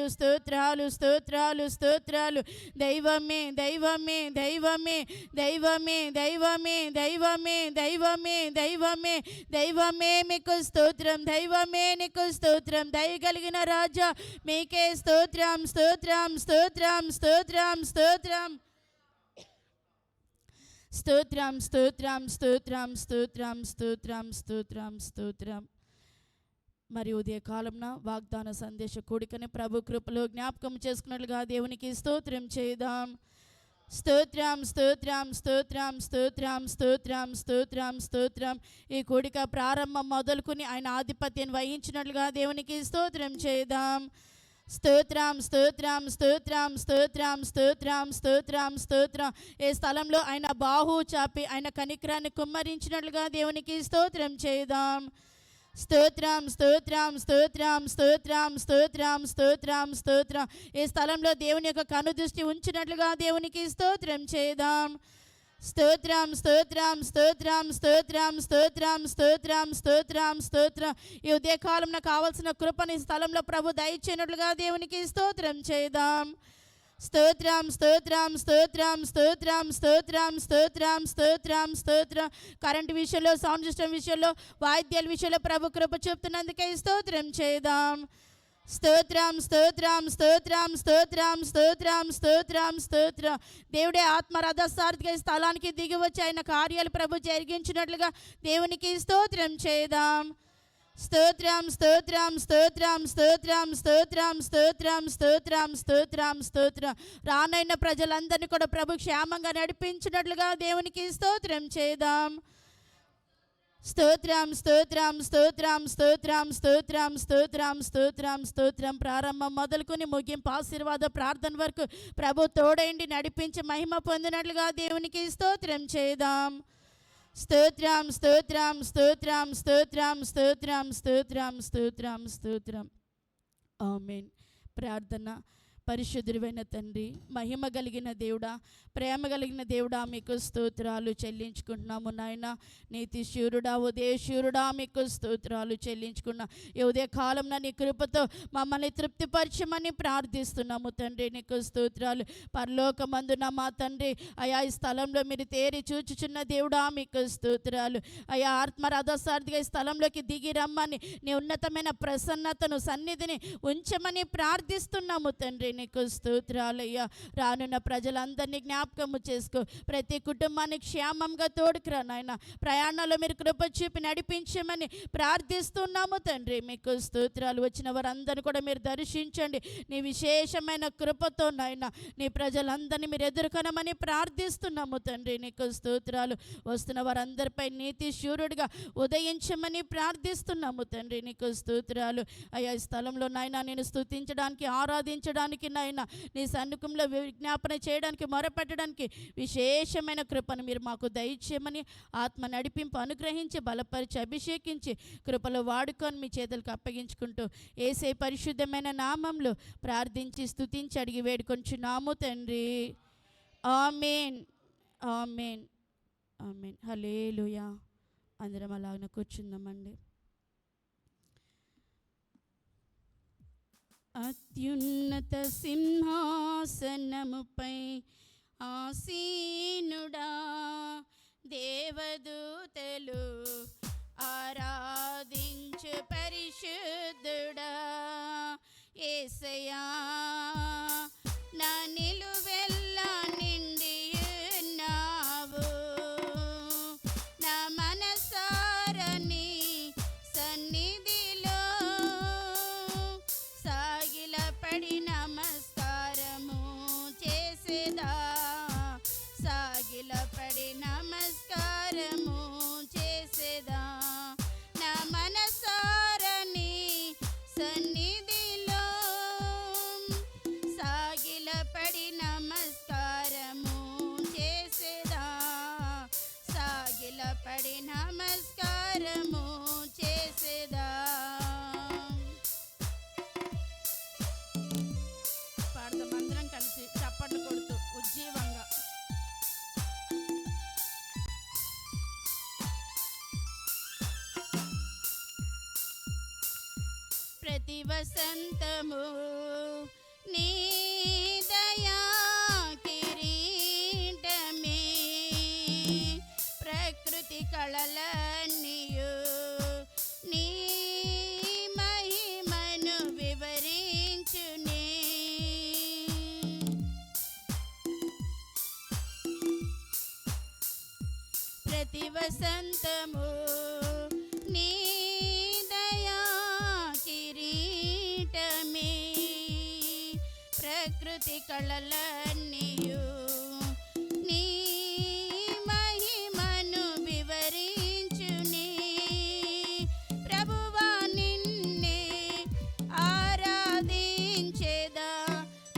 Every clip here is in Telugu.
స్తోత్రాలు స్తోత్రాలు స్తోత్రాలు. దైవమే దైవమే దైవమే దైవమే దైవమే దైవమే దైవమే దైవమే దైవమే మీకు స్తోత్రం. దైవమే నీకు స్తోత్రం. దయగలిగిన రాజా మీకే స్తోత్రం స్తోత్రం స్తోత్రం స్తోత్రం స్తోత్రం స్తోత్రం స్తోత్రం స్తోత్రం స్తోత్రం స్తోత్రం స్తోత్రం స్తోత్రం. మరి ఉదయకాలంన వాగ్దాన సందేశ కూడికని ప్రభు కృపలో జ్ఞాపకం చేసుకున్నట్లుగా దేవునికి స్తోత్రం చేద్దాం. స్తోత్రం స్తోత్రం స్తోత్రం స్తోత్రం స్తోత్రం స్తోత్రం స్తోత్రం. ఈ కూడిక ప్రారంభం మొదలుకొని ఆయన ఆధిపత్యం వహించినట్లుగా దేవునికి స్తోత్రం చేద్దాం. స్తోత్రం స్తోత్రం స్తోత్రం స్తోత్రం స్తోత్రం స్తోత్రం స్తోత్రం. ఏ స్థలంలో ఆయన బాహు చాపి ఆయన కనికరాన్ని కుమ్మరించినట్లుగా దేవునికి స్తోత్రం చేద్దాం. స్తోత్రం స్తోత్రం స్తోత్రం స్తోత్రం స్తోత్రం స్తోత్రం స్తోత్రం. ఈ స్థలంలో దేవుని యొక్క కనుదృష్టి ఉంచినట్లుగా దేవునికి స్తోత్రం చేద్దాం. స్తోత్రం స్తోత్రం స్తోత్రం స్తోత్రం స్తోత్రం స్తోత్రం స్తోత్రం స్తోత్రం. ఈ ఉదయకాలంలో కావాల్సిన కృపని స్థలంలో ప్రభు దయచేయనట్లుగా దేవునికి స్తోత్రం చేద్దాం. స్తోత్రం స్తోత్రం స్తోత్రం స్తోత్రం స్తోత్రం స్తోత్రం స్తోత్రం స్తోత్రం. కరెంట్ విషయంలో, సౌండ్ సిస్టమ్ విషయంలో, వాయిద్యాల విషయంలో ప్రభు కృప చూపుతున్నందుకే స్తోత్రం చేద్దాం. స్తోత్రం స్తోత్రం స్తోత్రం స్తోత్రం స్తోత్రం స్తోత్రం స్తోత్రం. దేవుడే ఆత్మరథసారథిగా స్థలానికి దిగి వచ్చి ఆయన కార్యాలు ప్రభు జరిగించినట్లుగా దేవునికి స్తోత్రం చేద్దాం. స్తోత్రం స్తోత్రం స్తోత్రం స్తోత్రం స్తోత్రం స్తోత్రం స్తోత్రం స్తోత్రం స్తోత్రం. రానైన ప్రజలందరినీ కూడా ప్రభు క్షేమంగా నడిపించినట్లుగా దేవునికి స్తోత్రం చేద్దాం. స్తోత్రం స్తోత్రం స్తోత్రం స్తోత్రం స్తోత్రం స్తోత్రం స్తోత్రం స్తోత్రం. ప్రారంభం మొదలుకొని ముగింపు ఆశీర్వాద ప్రార్థన వరకు ప్రభు తోడైండి నడిపించి మహిమ పొందినట్లుగా దేవునికి స్తోత్రం చేద్దాం. స్తోత్రం స్తోత్రం స్తోత్రం స్తోత్రం స్తోత్రం స్తోత్రం స్తోత్రం స్తోత్రం. ఆమేన్. ప్రార్థన. పరిశుద్ధుడైన తండ్రి, మహిమ కలిగిన దేవుడా, ప్రేమ కలిగిన దేవుడా, మీకు స్తోత్రాలు చెల్లించుకుంటున్నాము నాయన. నీతి శూరుడా, ఉదయశూరుడా, మీకు స్తోత్రాలు చెల్లించుకున్నా. ఈ ఉదయ కాలంలో నీ కృపతో మమ్మల్ని తృప్తిపరచమని ప్రార్థిస్తున్నాము తండ్రి. నీకు స్తోత్రాలు. పరలోకమందున మా తండ్రి అయా ఈ స్థలంలో మీరు తేరి చూచుచున్న దేవుడా, మీకు స్తోత్రాలు. అయా ఆత్మరథసారథిగా ఈ స్థలంలోకి దిగి రమ్మని నీ ఉన్నతమైన ప్రసన్నతను సన్నిధిని ఉంచమని ప్రార్థిస్తున్నాము తండ్రి. నీకు స్తోత్రాలయ్యా. రానున్న ప్రజలందరినీ జ్ఞాపకము చేసుకో. ప్రతి కుటుంబాన్ని క్షేమంగా తోడుకురా నాయన. ప్రయాణంలో మీరు కృప చూపి నడిపించమని ప్రార్థిస్తున్నాము తండ్రి. మీకు స్తోత్రాలు. వచ్చిన వారందరినీ కూడా మీరు దర్శించండి. నీ విశేషమైన కృపతో నాయన నీ ప్రజలందరినీ మీరు ఎదుర్కొనమని ప్రార్థిస్తున్నాము తండ్రి. నీకు స్తోత్రాలు. వస్తున్న వారందరిపై నీతి శూరుడిగా ఉదయించమని ప్రార్థిస్తున్నాము తండ్రి. నీకు స్తోత్రాలు. అయ్యా ఈ స్థలంలో నాయన నేను స్తుతించడానికి, ఆరాధించడానికి నాయన నీ సన్నిధిలో విజ్ఞాపన చేయడానికి, మొరపెట్టడానికి విశేషమైన కృపను మీరు మాకు దయచేయమని, ఆత్మ నడిపింపు అనుగ్రహించి, బలపరిచి, అభిషేకించి కృపలో వాడుకొని మీ చేతులకు అప్పగించుకుంటూ యేసే పరిశుద్ధమైన నామంలో ప్రార్థించి స్తుతించి అడిగి వేడుకొంచున్నాము తండ్రి. ఆమేన్ ఆమేన్ ఆమేన్. హల్లెలూయా. అందరం అలాగనే కూర్చుందామండి. అత్యున్నత సింహాసనముపై ఆసీనుడా, దేవదూతలు ఆరాధించు పరిశుద్ధుడా, యేసయ్యా నా నిలువెల్లా నిండియున్నావు. నా మనసారా నీ సన్నిధిలో సాగిలపడి నమస్కారము చేసేదా, సాగిలపడి నమస్కారము చేసేదా. నా మనసారా నీ సన్నిధిలో సాగిలపడి నమస్కారము చేసేదా, సాగిలపడి నమస్కారము చేసేదా. పాడదామందరం కలిసి చప్పట్లు కొడుతూ ఉజ్జీవంగా. ప్రతి వసంతము వసంతము నీ దయా కిరీటమే ప్రకృతి కళలన్నీయు నీ మహిమను వివరించునే ప్రభువా నిన్నే ఆరాధించేదా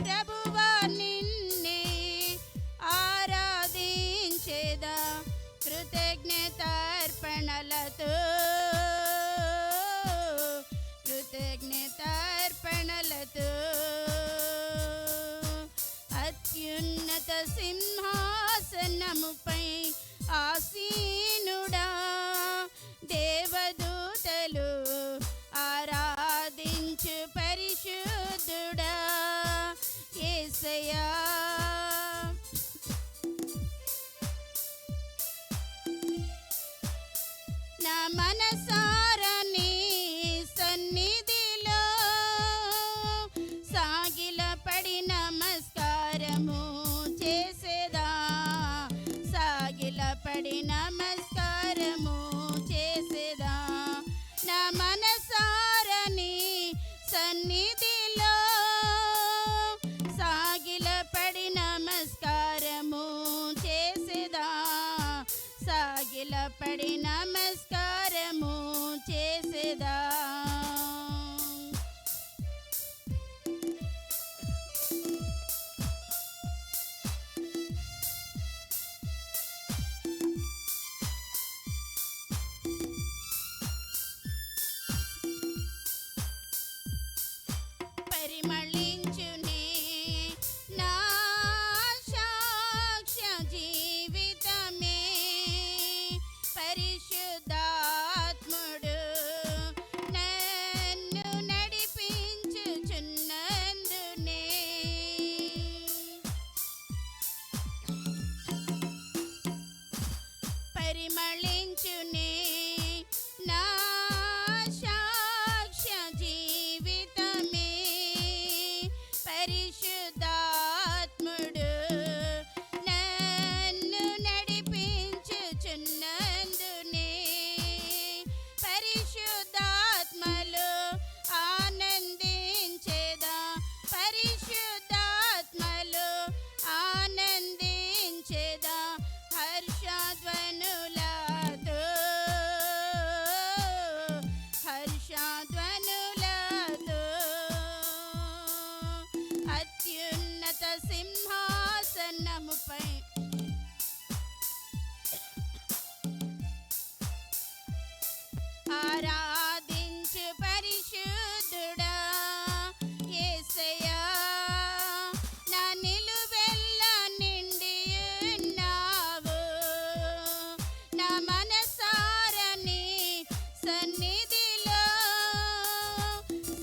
ప్రభువా నిన్నే ఆరాధించేదా కృతజ్ఞతార్పణలతో కృతజ్ఞతార్పణలతో అత్యున్నత సింహాసనముపై ఆసీనుడా దేవదూతలు ఆరాధించు పరిశుద్ధుడా యేసయ్యా నా మనసారా నీ సన్నిధిలో సాగిలపడి నమస్కారము చేసేదా సాగిలపడి నమస్కారము చేసేదా నా మనసారా నీ సన్నిధిలో సాగిలపడి నమస్కారము చేసేదా సాగిలపడి నమస్కారము చేసేదా పరిమళించునే నా సాక్ష్య జీవితమే పరిశుద్ధాత్ముడు నన్ను నడిపించుచున్నందునే పరిమళించునే నా సాక్ష్య జీవితమే పరిశుద్ధాత్ముడు నన్ను నడిపించుచున్నందునే పరిశుద్ధాత్మలో ఆనందించేదా పరిశుద్ధాత్మలో ఆనందించేదా హర్షధ్వనులతో హర్షధ్వనులతో అత్యున్నత సింహాసనముపై ఆరాధించు పరిశుద్ధుడా యేసయ్యా నా నిలువెల్ల నిండియున్నావు నా మనసారా నీ సన్నిధిలో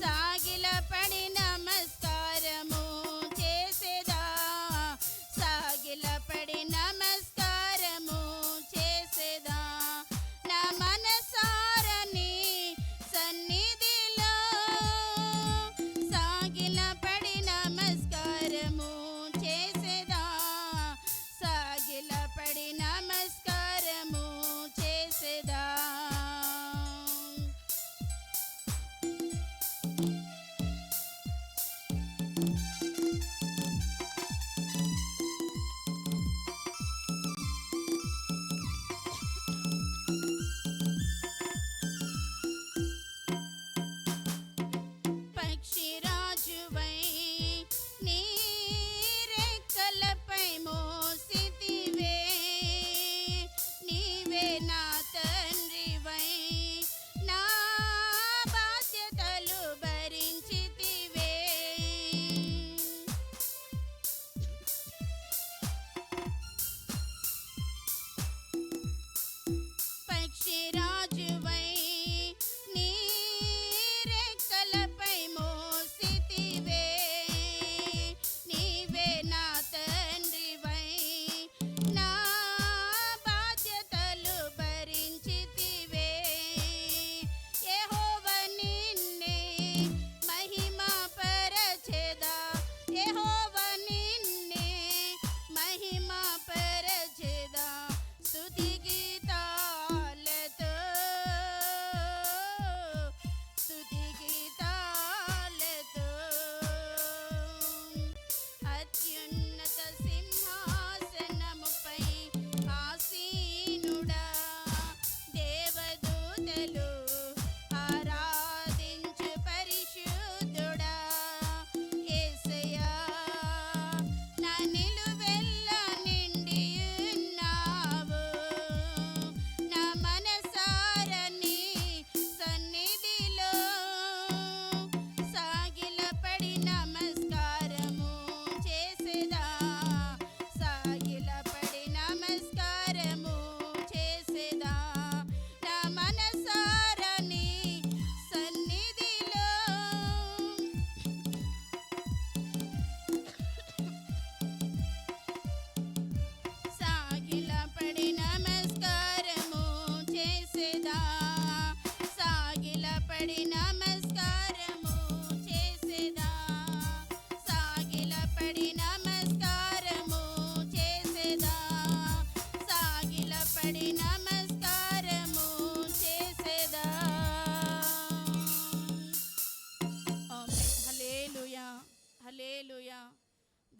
సాగిలపడి నమస్కారము చేసేదా సాగిలపడి నమస్కారము చేసేదా నా మనసారా నీ సన్నిధిలో సాగిలపడి నమస్కారము చేసేదా సాగిలపడి నమస్కారము చేసేదా పక్షిరాజువై నీ రెక్కలపై మోసితివే నీవే నా తండ్రివై నా బాధ్యతలు భరించితివే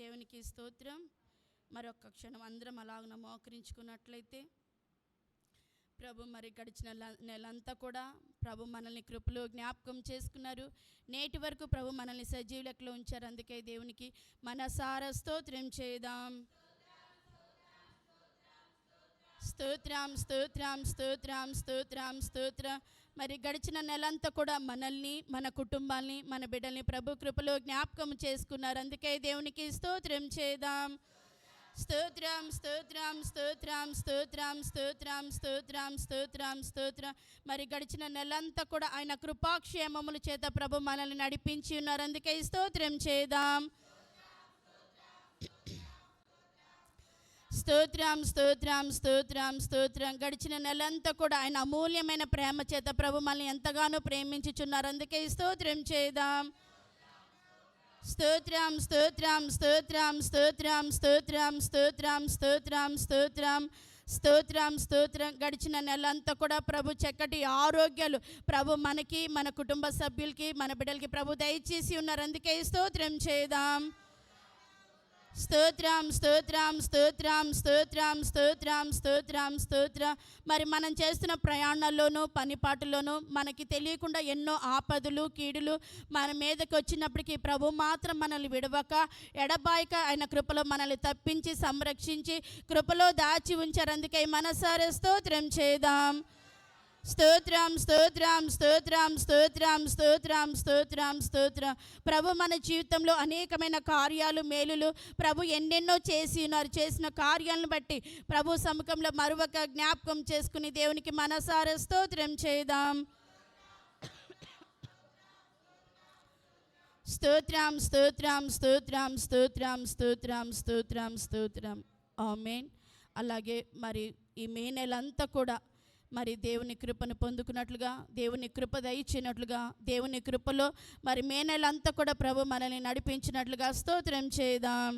దేవునికి స్తోత్రం. మరొక క్షణం అందరం అలాగ మోకరించుకున్నట్లయితే, ప్రభు మరి గడిచిన నెలంతా కూడా ప్రభు మనల్ని కృపలో జ్ఞాపకం చేసుకున్నారు. నేటి వరకు ప్రభు మనల్ని సజీవ లెక్కలో ఉంచారు. అందుకే దేవునికి మనసారా స్తోత్రం చేద్దాం. స్తోత్రం స్తోత్రం స్తోత్రం స్తోత్రం స్తోత్రం. మరి గడిచిన నెలంతా కూడా మనల్ని, మన కుటుంబాన్ని, మన బిడ్డల్ని ప్రభు కృపలో జ్ఞాపకం చేసుకున్నారు. అందుకే దేవునికి స్తోత్రం చేద్దాం. స్తోత్రం స్తోత్రం స్తోత్రం స్తోత్రం స్తోత్రం స్తోత్రం స్తోత్రం స్తోత్రం. మరి గడిచిన నెలంతా కూడా ఆయన కృపాక్షేమముల చేత ప్రభు మనల్ని నడిపించి ఉన్నారు. అందుకే స్తోత్రం చేద్దాం. స్తోత్రం స్తోత్రం స్తోత్రం స్తోత్రం. గడిచిన నెలంతా కూడా ఆయన అమూల్యమైన ప్రేమ చేత ప్రభు మనల్ని ఎంతగానో ప్రేమించుచున్నారు. అందుకే స్తోత్రం చేద్దాం. స్తోత్రం స్తోత్రం స్తోత్రం స్తోత్రం స్తోత్రం స్తోత్రం స్తోత్రం స్తోత్రం స్తోత్రం స్తోత్రం. గడిచిన నెలంతా కూడా ప్రభు చక్కటి ఆరోగ్యాలు ప్రభు మనకి, మన కుటుంబ సభ్యులకి, మన బిడ్డలకి ప్రభు దయచేసి ఉన్నారు. అందుకే స్తోత్రం చేద్దాం. స్తోత్రం స్తోత్రం స్తోత్రం స్తోత్రం స్తోత్రం స్తోత్రం స్తోత్రం. మరి మనం చేస్తున్న ప్రయాణాల్లోనూ పనిపాటులోనూ మనకి తెలియకుండా ఎన్నో ఆపదలు, కీడులు మన మీదకి వచ్చినప్పటికీ ప్రభు మాత్రం మనల్ని విడవక, ఎడబాయక ఆయన కృపలో మనల్ని తప్పించి, సంరక్షించి, కృపలో దాచి ఉంచారు. అందుకే మనసారా స్తోత్రం చేద్దాం. స్తోత్రం స్తోత్రం స్తోత్రం స్తోత్రం స్తోత్రం స్తోత్రం స్తోత్రం. ప్రభు మన జీవితంలో అనేకమైన కార్యాలు, మేలులు ప్రభు ఎన్నెన్నో చేసి ఉన్నారు. చేసిన కార్యాలను బట్టి ప్రభు సముఖంలో మరొక జ్ఞాపకం చేసుకుని దేవునికి మనసారా స్తోత్రం చేద్దాం. స్తోత్రం స్తోత్రం స్తోత్రం స్తోత్రం స్తోత్రం స్తోత్రం స్తోత్రం. ఆమేన్. అలాగే మరి ఈ మే నెలంతా కూడా మరి దేవుని కృపను పొందుకున్నట్లుగా, దేవుని కృప దయచినట్లుగా, దేవుని కృపలో మరి మే నెలంతా కూడా ప్రభు మనల్ని నడిపించినట్లుగా స్తోత్రం చేద్దాం.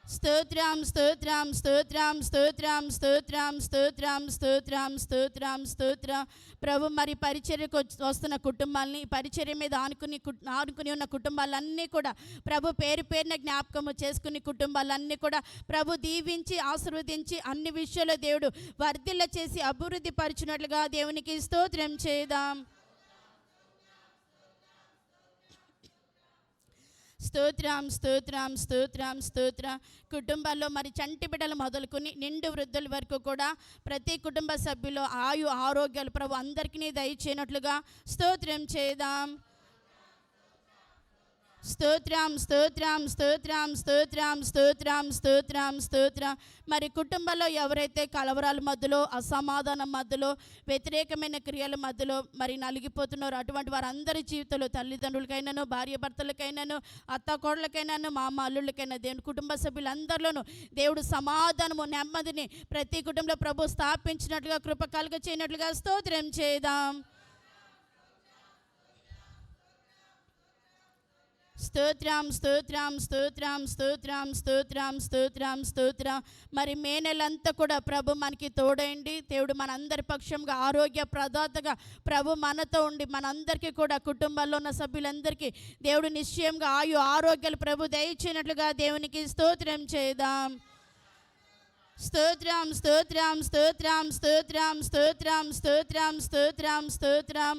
స్తోత్రం స్తోత్రం స్తోత్రం స్తోత్రం స్తోత్రం స్తోత్రం స్తోత్రం స్తోత్రం స్తోత్రం. ప్రభు మరి పరిచర్యకు వస్తున్న కుటుంబాలని, పరిచర్య మీద ఆనుకుని ఉన్న కుటుంబాలన్నీ కూడా ప్రభు పేరు పేరున జ్ఞాపకము చేసుకుని కుటుంబాలన్నీ కూడా ప్రభు దీవించి, ఆశీర్వదించి, అన్ని విషయాల్లో దేవుడు వర్ధిల్ల చేసి అభివృద్ధి పరిచినట్లుగా దేవునికి స్తోత్రం చేద్దాం. స్తోత్రం స్తోత్రం స్తోత్రం స్తోత్రం. కుటుంబాల్లో మరి చంటి బిడ్డలు మొదలుకొని నిండు వృద్ధుల వరకు కూడా ప్రతి కుటుంబ సభ్యులు ఆరోగ్యాలు ప్రభు అందరికీ దయచేయనట్లుగా స్తోత్రం చేద్దాం. స్తోత్రం స్తోత్రం స్తోత్రం స్తోత్రం స్తోత్రం స్తోత్రం స్తోత్రం. మరి కుటుంబంలో ఎవరైతే కలవరాల మధ్యలో, అసమాధానం మధ్యలో, వ్యతిరేకమైన క్రియల మధ్యలో మరి నలిగిపోతున్నారో అటువంటి వారందరి జీవితంలో తల్లిదండ్రులకైనాను, భార్య భర్తలకైనాను, అత్తకోడలకైనాను, మామ అల్లుళ్ళకైనా దేవుని కుటుంబ సభ్యులందరిలోనూ దేవుడు సమాధానము, నెమ్మదిని ప్రతి కుటుంబంలో ప్రభు స్థాపించినట్లుగా, కృప కలుగ చేయనట్లుగా స్తోత్రం చేద్దాం. స్తోత్రం స్తోత్రం స్తోత్రం స్తోత్రం స్తోత్రం స్తోత్రం స్తోత్రం. మరి మే నెలంతా కూడా ప్రభు మనకి తోడైండి, దేవుడు మనందరి పక్షంగా ఆరోగ్య ప్రదాతగా ప్రభు మనతో ఉండి మనందరికీ కూడా కుటుంబాల్లో ఉన్న సభ్యులందరికీ దేవుడు నిశ్చయంగా ఆరోగ్యాలు ప్రభు దయచేయనట్లుగా దేవునికి స్తోత్రం చేద్దాం. స్తోత్రం స్తోత్రం స్తోత్రం స్తోత్రం స్తోత్రం స్తోత్రం స్తోత్రం స్తోత్రం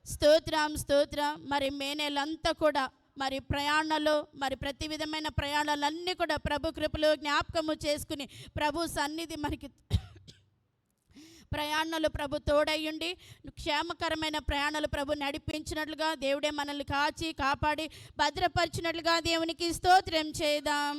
స్తోత్రం స్తోత్రం. మరి మే నెలంతా కూడా మరి ప్రయాణాలు, మరి ప్రతి విధమైన ప్రయాణాలన్నీ కూడా ప్రభు కృపలో జ్ఞాపకము చేసుకుని ప్రభు సన్నిధి మనకి ప్రయాణాలు ప్రభు తోడయ్యుండి క్షేమకరమైన ప్రయాణాలు ప్రభు నడిపించినట్లుగా, దేవుడే మనల్ని కాచి కాపాడి భద్రపరిచినట్లుగా దేవునికి స్తోత్రం చేద్దాం.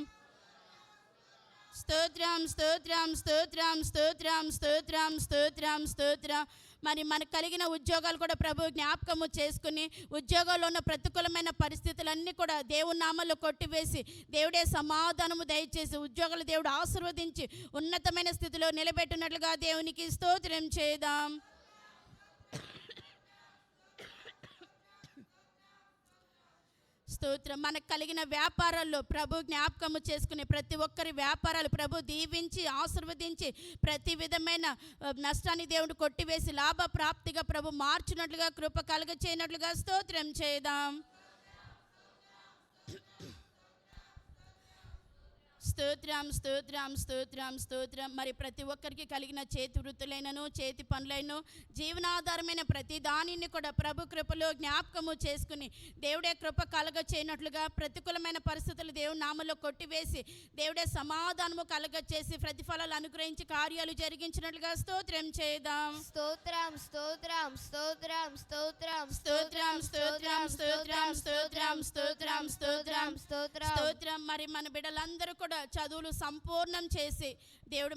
స్తోత్రం స్తోత్రం స్తోత్రం స్తోత్రం స్తోత్రం స్తోత్రం స్తోత్రం. మరి మనకు కలిగిన ఉద్యోగాలు కూడా ప్రభు జ్ఞాపకము చేసుకుని ఉద్యోగాల్లో ఉన్న ప్రతికూలమైన పరిస్థితులన్నీ కూడా దేవుని నామములో కొట్టివేసి దేవుడే సమాధానము దయచేసి ఉద్యోగాలు దేవుడు ఆశీర్వదించి ఉన్నతమైన స్థితిలో నిలబెట్టినట్లుగా దేవునికి స్తోత్రం చేద్దాం. స్తోత్రం. మనకు కలిగిన వ్యాపారాల్లో ప్రభు జ్ఞాపకము చేసుకుని ప్రతి ఒక్కరి వ్యాపారాలు ప్రభు దీవించి ఆశీర్వదించి ప్రతి విధమైన నష్టాన్ని దేవుడు కొట్టివేసి లాభ ప్రాప్తిగా ప్రభు మార్చినట్లుగా, కృప కలుగ చేయనట్లుగా స్తోత్రం చేద్దాం. స్తోత్రం స్తోత్రం స్తోత్రం స్తోత్రం. మరి ప్రతి ఒక్కరికి కలిగిన చేతి వృత్తులైనను చేతి పనులైనను జీవనాధారమైన ప్రతి దానిని కూడా ప్రభు కృపలో జ్ఞాపకము చేసుకుని దేవుడే కృప కలగ చేయనట్లుగా ప్రతికూలమైన పరిస్థితులు దేవుని నామలో కొట్టివేసి దేవుడే సమాధానము కలగ చేసి ప్రతిఫలాలు అనుగ్రహించి కార్యాలు జరిగించినట్లుగా స్తోత్రం చేద్దాం. స్తోత్రం స్తోత్రం స్తోత్రం స్తోత్రం స్తోత్రం స్తోత్రం స్తోత్రం స్తోత్రం స్తోత్రం స్తోత్రం స్తోత్రం. మరి మన బిడ్డలందరూ కూడా చదువులు సంపూర్ణం చేసి దేవుడు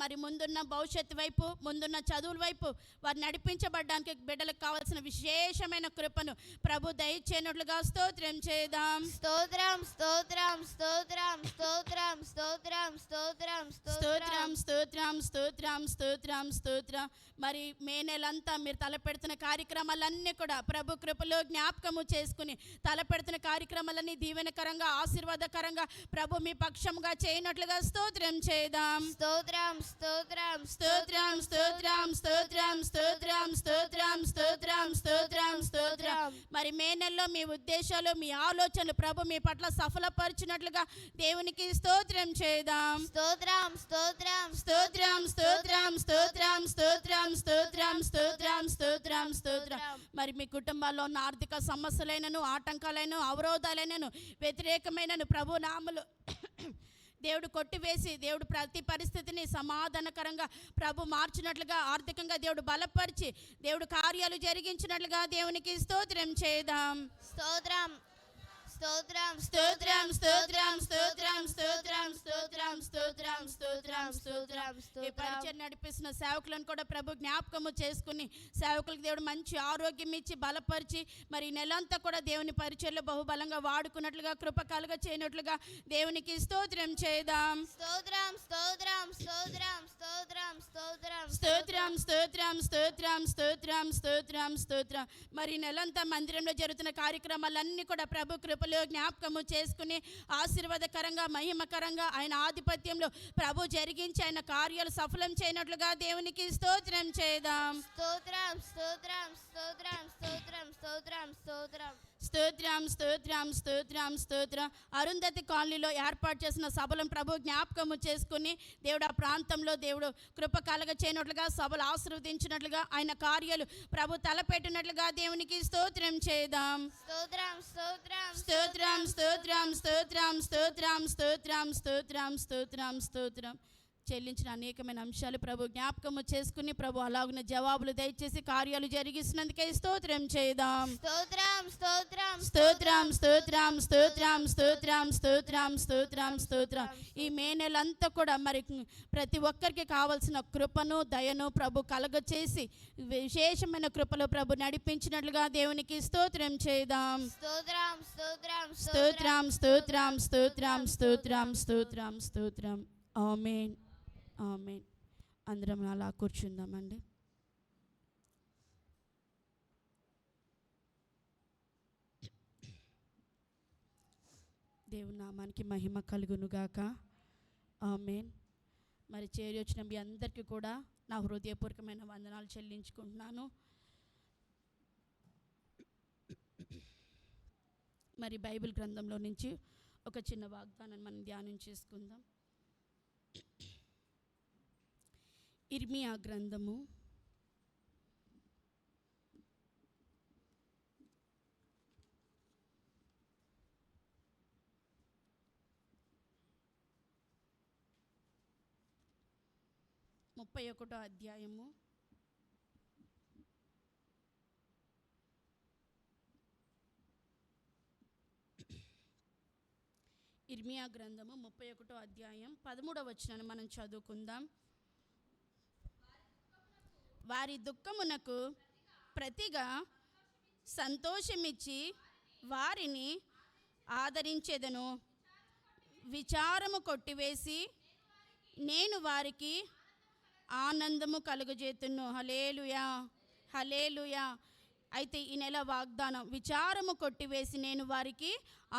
మరి ముందున్న భవిష్యత్తు వైపు ముందున్న చదువుల వైపు వారు నడిపించబడడానికి బిడ్డలకు కావాల్సిన విశేషమైన కృపను ప్రభు దయచేయనట్లుగా స్తోత్రం చేద్దాం. స్తోత్రం స్తోత్రం స్తోత్రం స్తోత్రం స్తోత్రం స్తోత్రం స్తోత్రం స్తోత్రం స్తోత్రం స్తోత్రం స్తోత్రం. మరి మే నెలంతా మీరు తలపెడుతున్న కార్యక్రమాలన్నీ కూడా ప్రభు కృపలో జ్ఞాపకము చేసుకుని తలపెడుతున్న కార్యక్రమాలన్నీ దీవెనకరంగా ఆశీర్వాదకరంగా ప్రభు మీ పక్షముగా చేయనట్లుగా స్తోత్రం చేద్దాం. స్తోత్రం స్తోత్రం స్తోత్రం స్తోత్రం స్తోత్రం స్తోత్రం స్తోత్రం స్తోత్రం స్తోత్రం స్తోత్రం. మరి మే నెలలో మీ ఉద్దేశాలు మీ ఆలోచనలు ప్రభు మీ పట్ల సఫలపరిచినట్లుగా దేవునికి స్తోత్రం చేద్దాం. స్తోత్రం స్తోత్రం స్తోత్రం స్తోత్రం స్తోత్రం స్తోత్రం స్తోత్రం స్తోత్రం స్తోత్రం స్తోత్రం. మరి మీ కుటుంబాల్లో ఉన్న ఆర్థిక సమస్యలైనను ఆటంకాలైన అవరోధాలైనను వ్యతిరేకమైనను ప్రభు నామలు దేవుడు కొట్టివేసి దేవుడు ప్రతి పరిస్థితిని సమాధానకరంగా ప్రభు మార్చినట్లుగా ఆర్థికంగా దేవుడు బలపరిచి దేవుడు కార్యాలు జరిగించినట్లుగా దేవునికి స్తోత్రం చేద్దాం. స్తోత్రం స్తోత్రం స్తోత్రం స్తోత్రం స్తోత్రం స్తోత్రం స్తోత్రం స్తోత్రం స్తోత్రం స్తోత్రం. ఈ పరిచయం నడిపిస్తున్న సేవకులను కూడా ప్రభు జ్ఞాపకము చేసుకుని సేవకులకు దేవుడు మంచి ఆరోగ్యం ఇచ్చి బలపరిచి మరి నెలంతా కూడా దేవుని పరిచయంలో బహుబలంగా వాడుకున్నట్లుగా కృప కలుగ చేయనట్లుగా దేవునికి స్తోత్రం చేద్దాం. స్తోత్రం స్తోత్రం స్తోత్రం స్తోత్రం స్తోత్రం స్తోత్రం స్తోత్రం స్తోత్రం స్తోత్రం స్తోత్రం స్తోత్రం. మరి నెలంతా మందిరంలో జరుగుతున్న కార్యక్రమాలన్నీ కూడా ప్రభు కృపలో జ్ఞాపకము చేసుకుని ఆశీర్వాదకరంగా మహిమకరంగా ఆయన ఆధిపత్యంలో ప్రభు జరిగించి ఆయన కార్యాలు సఫలం చేయనట్లుగా దేవునికి స్తోత్రం చేద్దాం. స్తోత్రం స్తోత్రం స్తోత్రం స్తోత్రం స్తోత్రం స్తోత్రం స్తోత్రం స్తోత్రం స్తోత్రం స్తోత్రం. అరుంధతి కాలనీలో ఏర్పాటు చేసిన సభలను ప్రభు జ్ఞాపకము చేసుకుని దేవుడు ఆ ప్రాంతంలో దేవుడు కృప కలగ చేయనట్లుగా సభలు ఆశీర్వదించినట్లుగా ఆయన కార్యాలు ప్రభు తలపెట్టినట్లుగా దేవునికి స్తోత్రం చేద్దాం. స్తోత్రం స్తోత్రం స్తోత్రం స్తోత్రం స్తోత్రం స్తోత్రం స్తోత్రం స్తోత్రం స్తోత్రం స్తోత్రం. చెల్లించిన అనేకమైన అంశాలు ప్రభు జ్ఞాపకము చేసుకుని ప్రభు అలాగున్న జవాబులు దయచేసి కార్యాలు జరిగిస్తున్నందుకే స్తోత్రం చేద్దాం. స్తోత్రం స్తోత్రం స్తోత్రం స్తోత్రం స్తోత్రం స్తోత్రం స్తోత్రం స్తోత్రం స్తోత్రం. ఈ మే నెలంతా కూడా మరి ప్రతి ఒక్కరికి కావలసిన కృపను దయను ప్రభు కలగ చేసి విశేషమైన కృపలో ప్రభు నడిపించినట్లుగా దేవునికి స్తోత్రం చేద్దాం. స్తోత్రం స్తోత్రం స్తోత్రం స్తోత్రం స్తోత్రం స్తోత్రం స్తోత్రం స్తోత్రం. ఆమేన్ ఆమేన్. అందరం అలా కూర్చుందామండి. దేవుని నామానికి మహిమ కలుగునుగాక. ఆమేన్. మరి చేరి వచ్చిన మీ అందరికీ కూడా నా హృదయపూర్వకమైన వందనాలు చెల్లించుకుంటున్నాను. మరి బైబిల్ గ్రంథంలో నుంచి ఒక చిన్న వాగ్దానాన్ని మనం ధ్యానం చేసుకుందాం. ఇర్మియా గ్రంథము 31వ అధ్యాయము 31వ అధ్యాయం 13వ వచనాన్ని మనం చదువుకుందాం. వారి దుఃఖమునకు ప్రతిగా సంతోషమిచ్చి వారిని ఆదరించెదను, విచారము కొట్టివేసి నేను వారికి ఆనందము కలుగజేతును. హల్లెలూయా హల్లెలూయా. అయితే ఈ నెల వాగ్దానం, విచారము కొట్టివేసి నేను వారికి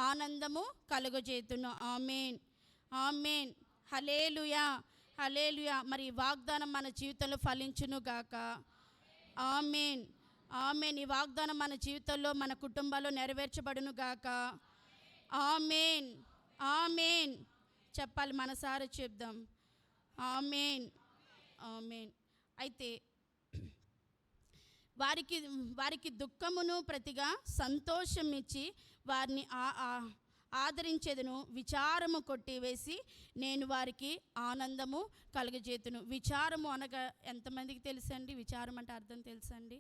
ఆనందము కలుగజేతును. ఆమేన్ ఆమేన్. హల్లెలూయా హల్లెలూయా. మరి ఈ వాగ్దానం మన జీవితంలో ఫలించును గాక. ఆమేన్ ఆమేన్. ఈ వాగ్దానం మన జీవితంలో మన కుటుంబాల్లో నెరవేర్చబడును గాక. ఆమేన్ ఆమేన్. చెప్పాలి, మనసారా చెప్దాం. ఆమేన్, ఆమేన్. అయితే వారికి వారికి దుఃఖమును ప్రతిగా సంతోషం ఇచ్చి వారిని ఆదరించేదను, విచారము కొట్టివేసి నేను వారికి ఆనందము కలుగజేతును. విచారము అనగా ఎంతమందికి తెలుసండి? విచారం అంటే అర్థం తెలుసండి?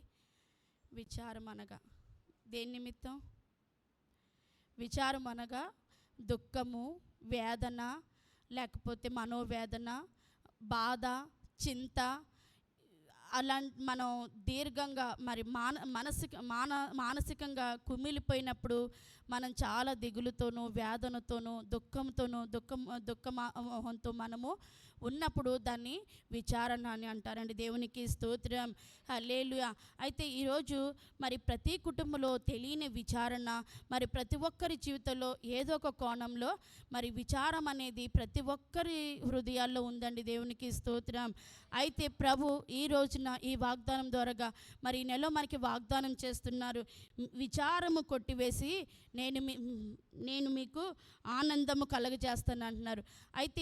విచారం అనగా దేని నిమిత్తం? విచారం అనగా దుఃఖము, వేదన, లేకపోతే మనోవేదన, బాధ, చింత, అలాంటి మనం దీర్ఘంగా మరి మానసికంగా కుమిలిపోయినప్పుడు మనం చాలా దిగులుతోనూ, వేదనతోనూ, దుఃఖంతో మనము ఉన్నప్పుడు దాన్ని విచారణ అని అంటారండి. దేవునికి స్తోత్రం, హల్లెలూయా. అయితే ఈరోజు మరి ప్రతి కుటుంబంలో తెలియని విచారణ మరి ప్రతి ఒక్కరి జీవితంలో ఏదో ఒక కోణంలో మరి విచారం అనేది ప్రతి ఒక్కరి హృదయాల్లో ఉందండి. దేవునికి స్తోత్రం. అయితే ప్రభు ఈ రోజున ఈ వాగ్దానం ద్వారాగా మరి ఈ నెలలో మనకి వాగ్దానం చేస్తున్నారు. విచారము కొట్టివేసి నేను మీకు ఆనందము కలగజేస్తాను అంటున్నారు. అయితే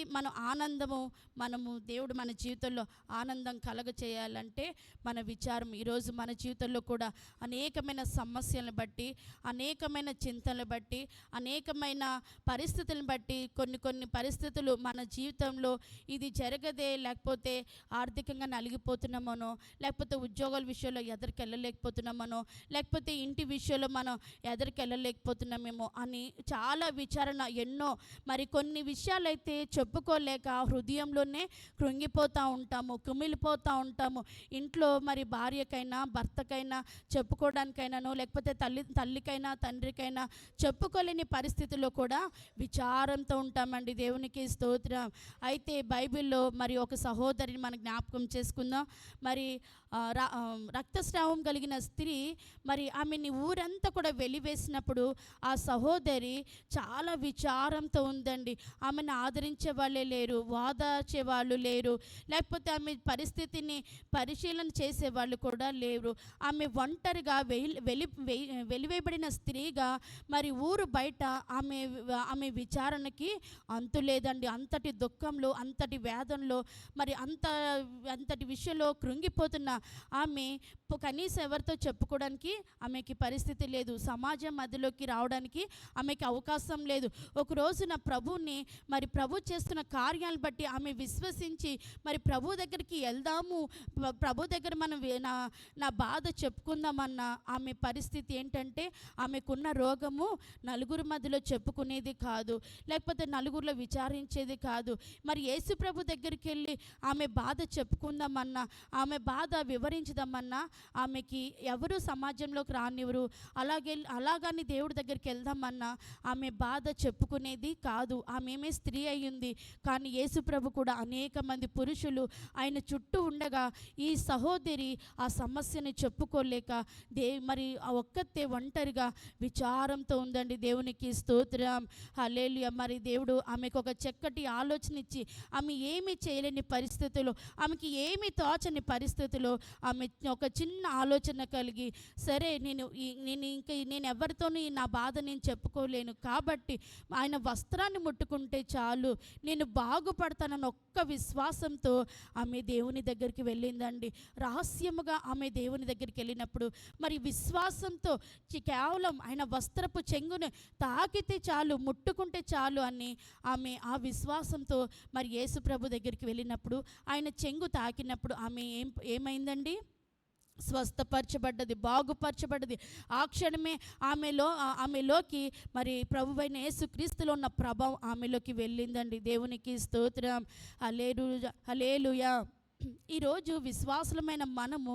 మనము దేవుడు మన జీవితంలో ఆనందం కలగచేయాలంటే మన విచారం. ఈరోజు మన జీవితంలో కూడా అనేకమైన సమస్యలను బట్టి, అనేకమైన చింతలను బట్టి, అనేకమైన పరిస్థితులను బట్టి కొన్ని పరిస్థితులు మన జీవితంలో ఇది జరగదే, లేకపోతే ఆర్థికంగా నలిగిపోతున్నామనో, లేకపోతే ఉద్యోగాల విషయంలో ఎదరికి వెళ్ళలేకపోతున్నామనో, లేకపోతే ఇంటి విషయంలో మనం ఎదరికి వెళ్ళలేకపోతున్నామేమో అని చాలా విచారణ ఎన్నో. మరి కొన్ని విషయాలైతే చెప్పుకోలేక హృదయంలోనే కృంగిపోతూ ఉంటాము, కుమిలిపోతూ ఉంటాము. ఇంట్లో మరి భార్యకైనా భర్తకైనా చెప్పుకోవడానికైనానో, లేకపోతే తల్లికైనా తండ్రికైనా చెప్పుకోలేని పరిస్థితుల్లో కూడా విచారంతో ఉంటామండి. దేవునికి స్తోత్రం. అయితే బైబిల్లో మరి ఒక సహోదరిని మనం జ్ఞాపకం చేసుకుందాం. మరి రక్తస్రావం కలిగిన స్త్రీ మరి ఆమెని ఊరంతా కూడా వెలివేసినప్పుడు ఆ సహోదరి చాలా విచారంతో ఉందండి. ఆమెను ఆదరించే వాళ్ళే లేరు, వాదార్చే వాళ్ళు లేరు, లేకపోతే ఆమె పరిస్థితిని పరిశీలన చేసేవాళ్ళు కూడా లేరు. ఆమె ఒంటరిగా వెలివేయబడిన స్త్రీగా మరి ఊరు బయట ఆమె విచారణకి అంతు లేదండి. అంతటి దుఃఖంలో, అంతటి వేదనలో, మరి అంతటి విషయంలో కృంగిపోతున్న ఆమె కనీసం ఎవరితో చెప్పుకోవడానికి ఆమెకి పరిస్థితి లేదు, సమాజం మధ్యలోకి రావడానికి ఆమెకి అవకాశం లేదు. ఒక రోజున ప్రభుని మరి ప్రభు చేస్తున్న కార్యాలను బట్టి ఆమె విశ్వసించి మరి ప్రభు దగ్గరికి వెళ్దాము, ప్రభు దగ్గర మనం నా బాధ చెప్పుకుందామన్న ఆమె పరిస్థితి ఏంటంటే ఆమెకున్న రోగము నలుగురు మధ్యలో చెప్పుకునేది కాదు, లేకపోతే నలుగురిలో విచారించేది కాదు. మరి యేసు ప్రభు దగ్గరికి వెళ్ళి ఆమె బాధ చెప్పుకుందామన్నా, ఆమె బాధ వివరించుదామన్నా ఆమెకి ఎవరు సమాజంలోకి రానివ్వరు. అలాగని దేవుడి దగ్గరికి వెళ్దామన్నా ఆమె బాధ చెప్పుకునేది కాదు. ఆమె స్త్రీ అయ్యింది, కానీ యేసు ప్రభు కూడా అనేక మంది పురుషులు ఆయన చుట్టూ ఉండగా ఈ సహోదరి ఆ సమస్యని చెప్పుకోలేక మరి ఆ ఒక్కతే ఒంటరిగా విచారంతో ఉందండి. దేవునికి స్తోత్రం, హల్లెలూయా. మరి దేవుడు ఆమెకు ఒక చక్కటి ఆలోచన ఇచ్చి ఆమె ఏమీ చేయలేని పరిస్థితుల్లో, ఆమెకి ఏమీ తోచని పరిస్థితుల్లో ఆమె ఒక చిన్న ఆలోచన కలిగి, సరే నేను ఎవరితోనూ నా బాధ నేను చెప్పుకోలేను కాబట్టి ఆయన వస్త్రాన్ని ముట్టుకుంటే చాలు నేను బాగుపడతానన్న ఒక్క విశ్వాసంతో ఆమె దేవుని దగ్గరికి వెళ్ళిందండి. రహస్యముగా ఆమె దేవుని దగ్గరికి వెళ్ళినప్పుడు మరి విశ్వాసంతో కేవలం ఆయన వస్త్రపు చెంగును తాకితే చాలు, ముట్టుకుంటే చాలు అని ఆమె ఆ విశ్వాసంతో మరి యేసు ప్రభు దగ్గరికి వెళ్ళినప్పుడు ఆయన చెంగు తాకినప్పుడు ఆమె ఏమైందండి? స్వస్థపరచబడ్డది, బాగుపరచబడ్డది. ఆ క్షణమే ఆమెలోకి మరి ప్రభువైన యేసుక్రీస్తులో ఉన్న ప్రభావం ఆమెలోకి వెళ్ళిందండి. దేవునికి స్తోత్రం, హల్లెలూయా. ఈరోజు విశ్వాసులమైన మనము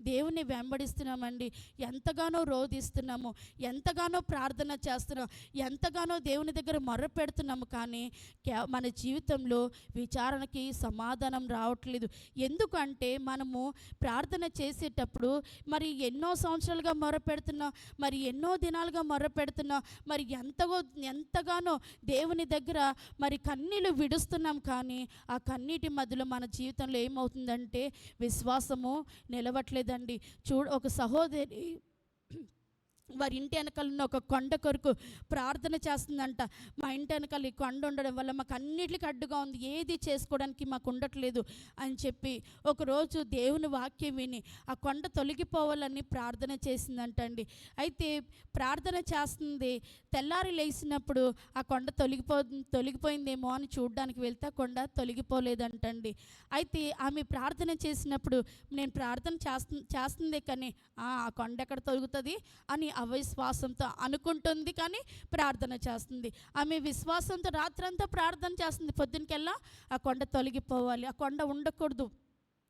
దేవుని వెంబడిస్తున్నామండి. ఎంతగానో రోధిస్తున్నాము, ఎంతగానో ప్రార్థన చేస్తున్నాం, ఎంతగానో దేవుని దగ్గర మొర్ర పెడుతున్నాము, కానీ మన జీవితంలో విచారణకి సమాధానం రావట్లేదు. ఎందుకంటే మనము ప్రార్థన చేసేటప్పుడు మరి ఎన్నో సంవత్సరాలుగా మొర్ర పెడుతున్నాం, మరి ఎన్నో దినాలుగా మొర్ర పెడుతున్నాం, మరి ఎంతగానో దేవుని దగ్గర మరి కన్నీళ్ళు విడుస్తున్నాం, కానీ ఆ కన్నీటి మధ్యలో మన జీవితంలో ఏమవుతుందంటే విశ్వాసము నిలవట్లేదండి. ఒక సహోదరి వారి ఇంటి వెనకాల ఉన్న ఒక కొండ కొరకు ప్రార్థన చేస్తుందంట. మా ఇంటి వెనకాల ఈ కొండ ఉండడం వల్ల మాకు అన్నిటికీ అడ్డుగా ఉంది, ఏది చేసుకోవడానికి మాకు ఉండట్లేదు అని చెప్పి ఒకరోజు దేవుని వాక్యం విని ఆ కొండ తొలగిపోవాలని ప్రార్థన చేసిందంటండి. అయితే ప్రార్థన చేస్తుంది, తెల్లారి లేచినప్పుడు ఆ కొండ తొలగిపోయిందేమో అని చూడడానికి వెళ్తే కొండ తొలగిపోలేదంటండి. అయితే ఆమె ప్రార్థన చేసినప్పుడు నేను ప్రార్థన చేస్తుందే కానీ ఆ కొండ ఎక్కడ తొలుగుతుంది అని అవిశ్వాసంతో అనుకుంటుంది, కానీ ప్రార్థన చేస్తుంది. ఆమె విశ్వాసంతో రాత్రంతా ప్రార్థన చేస్తుంది, పొద్దునకెల్లా ఆ కొండ తొలగిపోవాలి, ఆ కొండ ఉండకూడదు,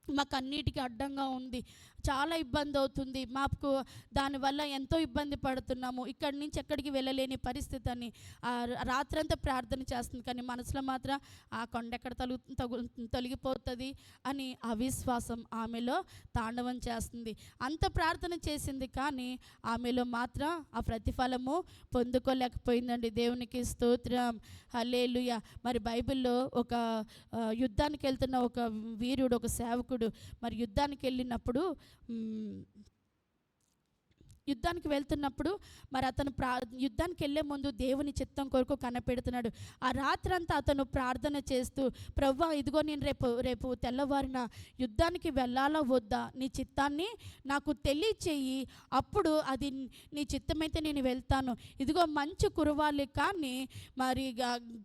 మాకు అన్నిటికీ అడ్డంగా ఉంది, చాలా ఇబ్బంది అవుతుంది, మాకు దానివల్ల ఎంతో ఇబ్బంది పడుతున్నాము, ఇక్కడి నుంచి ఎక్కడికి వెళ్ళలేని పరిస్థితి అని రాత్రంతా ప్రార్థన చేస్తుంది. కానీ మనసులో మాత్రం ఆ కొండ ఎక్కడ తొలగిపోతుంది అని అవిశ్వాసం ఆమెలో తాండవం చేస్తుంది. అంత ప్రార్థన చేసింది కానీ ఆమెలో మాత్రం ఆ ప్రతిఫలము పొందుకోలేకపోయిందండి. దేవునికి స్తోత్రం, హల్లెలూయా. మరి బైబిల్లో ఒక యుద్ధానికి వెళ్తున్న ఒక వీరుడు, ఒక సేవకుడు మరి యుద్ధానికి వెళ్తున్నప్పుడు మరి అతను యుద్ధానికి వెళ్ళే ముందు దేవుని చిత్తం కొరకు కనిపెడుతున్నాడు. ఆ రాత్రంతా అతను ప్రార్థన చేస్తూ, ప్రభువా ఇదిగో నేను రేపు తెల్లవారిన యుద్ధానికి వెళ్ళాలా వద్దా, నీ చిత్తాన్ని నాకు తెలియచేయి, అప్పుడు అది నీ చిత్తమైతే నేను వెళ్తాను, ఇదిగో మంచు కురవాలి కానీ మరి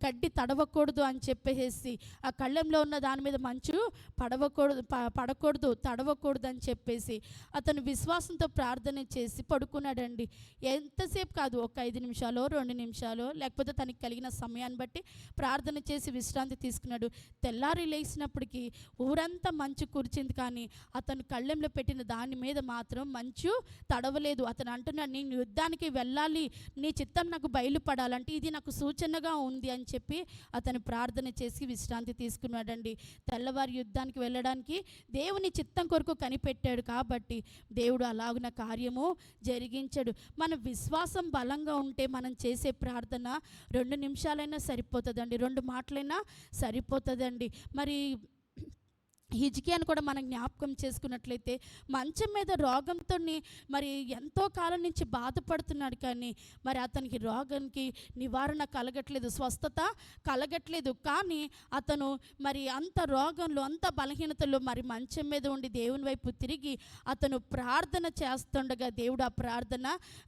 గడ్డి తడవకూడదు అని చెప్పేసి, ఆ కళ్ళెంలో ఉన్న దాని మీద మంచు పడకూడదు తడవకూడదు అని చెప్పేసి అతను విశ్వాసంతో ప్రార్థన చేసి పడుకున్నాడండి. ఎంతసేపు కాదు, ఒక 5 నిమిషాలు 2 నిమిషాలు, లేకపోతే తనకి కలిగిన సమయాన్ని బట్టి ప్రార్థన చేసి విశ్రాంతి తీసుకున్నాడు. తెల్లారి లేచినప్పటికీ ఊరంతా మంచు కురిచింది కానీ అతను కళ్ళెంలో పెట్టిన దాని మీద మాత్రం మంచు తడవలేదు. అతను అంటున్నాడు, నేను యుద్ధానికి వెళ్ళాలి, నీ చిత్తం నాకు బయలుపడాలంటే ఇది నాకు సూచనగా ఉంది అని చెప్పి అతను ప్రార్థన చేసి విశ్రాంతి తీసుకున్నాడండి. తెల్లవారి యుద్ధానికి వెళ్ళడానికి దేవుని చిత్తం కొరకు కనిపెట్టాడు కాబట్టి దేవుడు అలాగున కార్యము జరిగించాడు. మన విశ్వాసం బలంగా ఉంటే మనం చేసే ప్రార్థన 2 నిమిషాలైనా సరిపోతుందండి, 2 మాటలైనా సరిపోతుందండి. మరి హిజ్కియాను కూడా మనం జ్ఞాపకం చేసుకున్నట్లయితే మంచం మీద రోగంతో మరి ఎంతో కాలం నుంచి బాధపడుతున్నాడు కానీ మరి అతనికి రోగానికి నివారణ కలగట్లేదు, స్వస్థత కలగట్లేదు. కానీ అతను మరి అంత రోగంలో అంత బలహీనతలో మరి మంచం మీద ఉండి దేవుని వైపు తిరిగి అతను ప్రార్థన చేస్తుండగా దేవుడు ఆ ప్రార్థన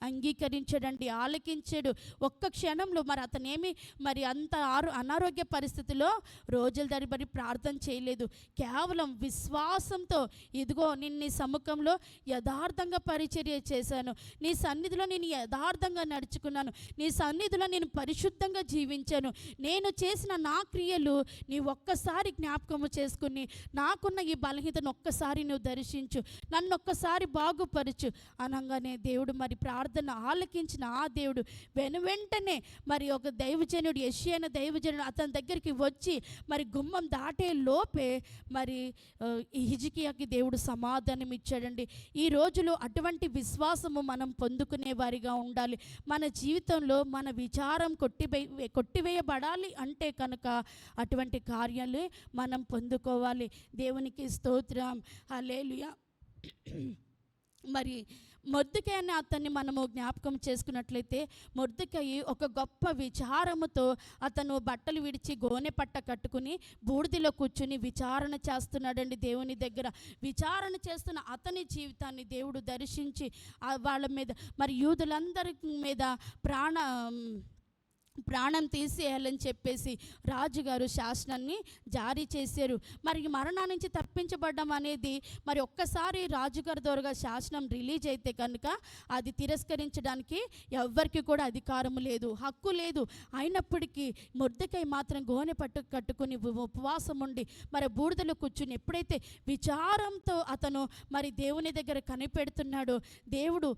అంగీకరించాడండి, ఆలకించాడు. ఒక్క క్షణంలో మరి అతనేమి మరి అంత అనారోగ్య పరిస్థితిలో రోజుల తరబడి ప్రార్థన చేయలేదు, కేవలం విశ్వాసంతో ఇదిగో నేను నీ సముఖంలో యథార్థంగా పరిచర్య చేశాను, నీ సన్నిధిలో నేను యథార్థంగా నడుచుకున్నాను, నీ సన్నిధిలో నేను పరిశుద్ధంగా జీవించాను, నేను చేసిన నా క్రియలు నీ ఒక్కసారి జ్ఞాపకము చేసుకుని నాకున్న ఈ బలహీనతను ఒక్కసారి నువ్వు దర్శించు, నన్ను ఒక్కసారి బాగుపరచు అనగానే దేవుడు మరి ప్రార్థన ఆలకించిన ఆ దేవుడు వెనువెంటనే మరి ఒక దైవజనుడు, యెషయా దైవజనుడు అతని దగ్గరికి వచ్చి మరి గుమ్మం దాటే లోపే మరి ఈ హిజ్కియాకి దేవుడు సమాధానం ఇచ్చాడండి. ఈ రోజులో అటువంటి విశ్వాసము మనం పొందుకునే వారిగా ఉండాలి. మన జీవితంలో మన విచారం కొట్టివేయబడాలి అంటే కనుక అటువంటి కార్యాలు మనం పొందుకోవాలి. దేవునికి స్తోత్రం, హల్లెలూయా. మరి మొర్దెకై అనే అతన్ని మనము జ్ఞాపకం చేసుకున్నట్లయితే మొర్దెకై ఒక గొప్ప విచారముతో అతను బట్టలు విడిచి గోనె పట్ట కట్టుకుని బూడిదలో కూర్చుని విచారణ చేస్తున్నాడండి. దేవుని దగ్గర విచారణ చేస్తున్న అతని జీవితాన్ని దేవుడు దర్శించి వాళ్ళ మీద మరి యూదులందరి మీద ప్రాణం తీసేయాలని చెప్పేసి రాజుగారు శాసనాన్ని జారీ చేశారు. మరి మరణా నుంచి తప్పించబడ్డం అనేది మరి ఒక్కసారి రాజుగారి ద్వారా శాసనం రిలీజ్ అయితే కనుక అది తిరస్కరించడానికి ఎవ్వరికి కూడా అధికారం లేదు, హక్కు లేదు. అయినప్పటికీ మొర్దెకై మాత్రం గోనె పట్టు కట్టుకుని ఉపవాసం ఉండి మరి బూడిదలో కూర్చుని ఎప్పుడైతే విచారంతో అతను మరి దేవుని దగ్గర కనిపెడుతున్నాడో దేవుడు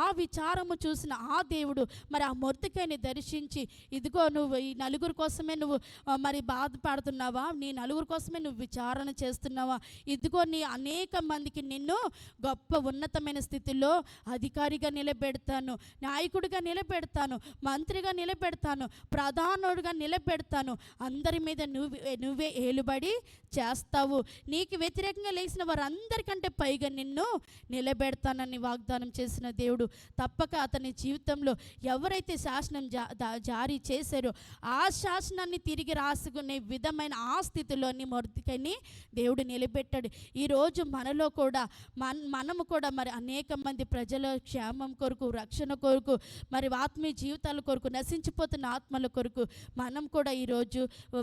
ఆ విచారము చూసిన ఆ దేవుడు మరి ఆ మొర్దెకైని దర్శించి ఇదిగో నువ్వు ఈ నలుగురు కోసమే నువ్వు మరి బాధపడుతున్నావా, నీ నలుగురు కోసమే నువ్వు విచారణ చేస్తున్నావా, ఇదిగో నీ అనేక మందికి నిన్ను గొప్ప ఉన్నతమైన స్థితిలో అధికారిగా నిలబెడతాను, నాయకుడిగా నిలబెడతాను, మంత్రిగా నిలబెడతాను, ప్రధానుడిగా నిలబెడతాను, అందరి మీద నువ్వే ఏలుబడి చేస్తావు, నీకు వ్యతిరేకంగా లేచిన వారందరికంటే పైగా నిన్ను నిలబెడతానని వాగ్దానం చేసిన దేవుడు తప్పక అతని జీవితంలో ఎవరైతే శాసనం జారీ చేశారో ఆ శాసనాన్ని తిరిగి రాసుకునే విధమైన ఆ స్థితిలోని మొర్దెకైని దేవుడు నిలబెట్టాడు. ఈరోజు మనలో కూడా మనము కూడా మరి అనేక మంది ప్రజల క్షేమం కొరకు, రక్షణ కొరకు, మరి ఆత్మీయ జీవితాల కొరకు, నశించిపోతున్న ఆత్మల కొరకు మనం కూడా ఈరోజు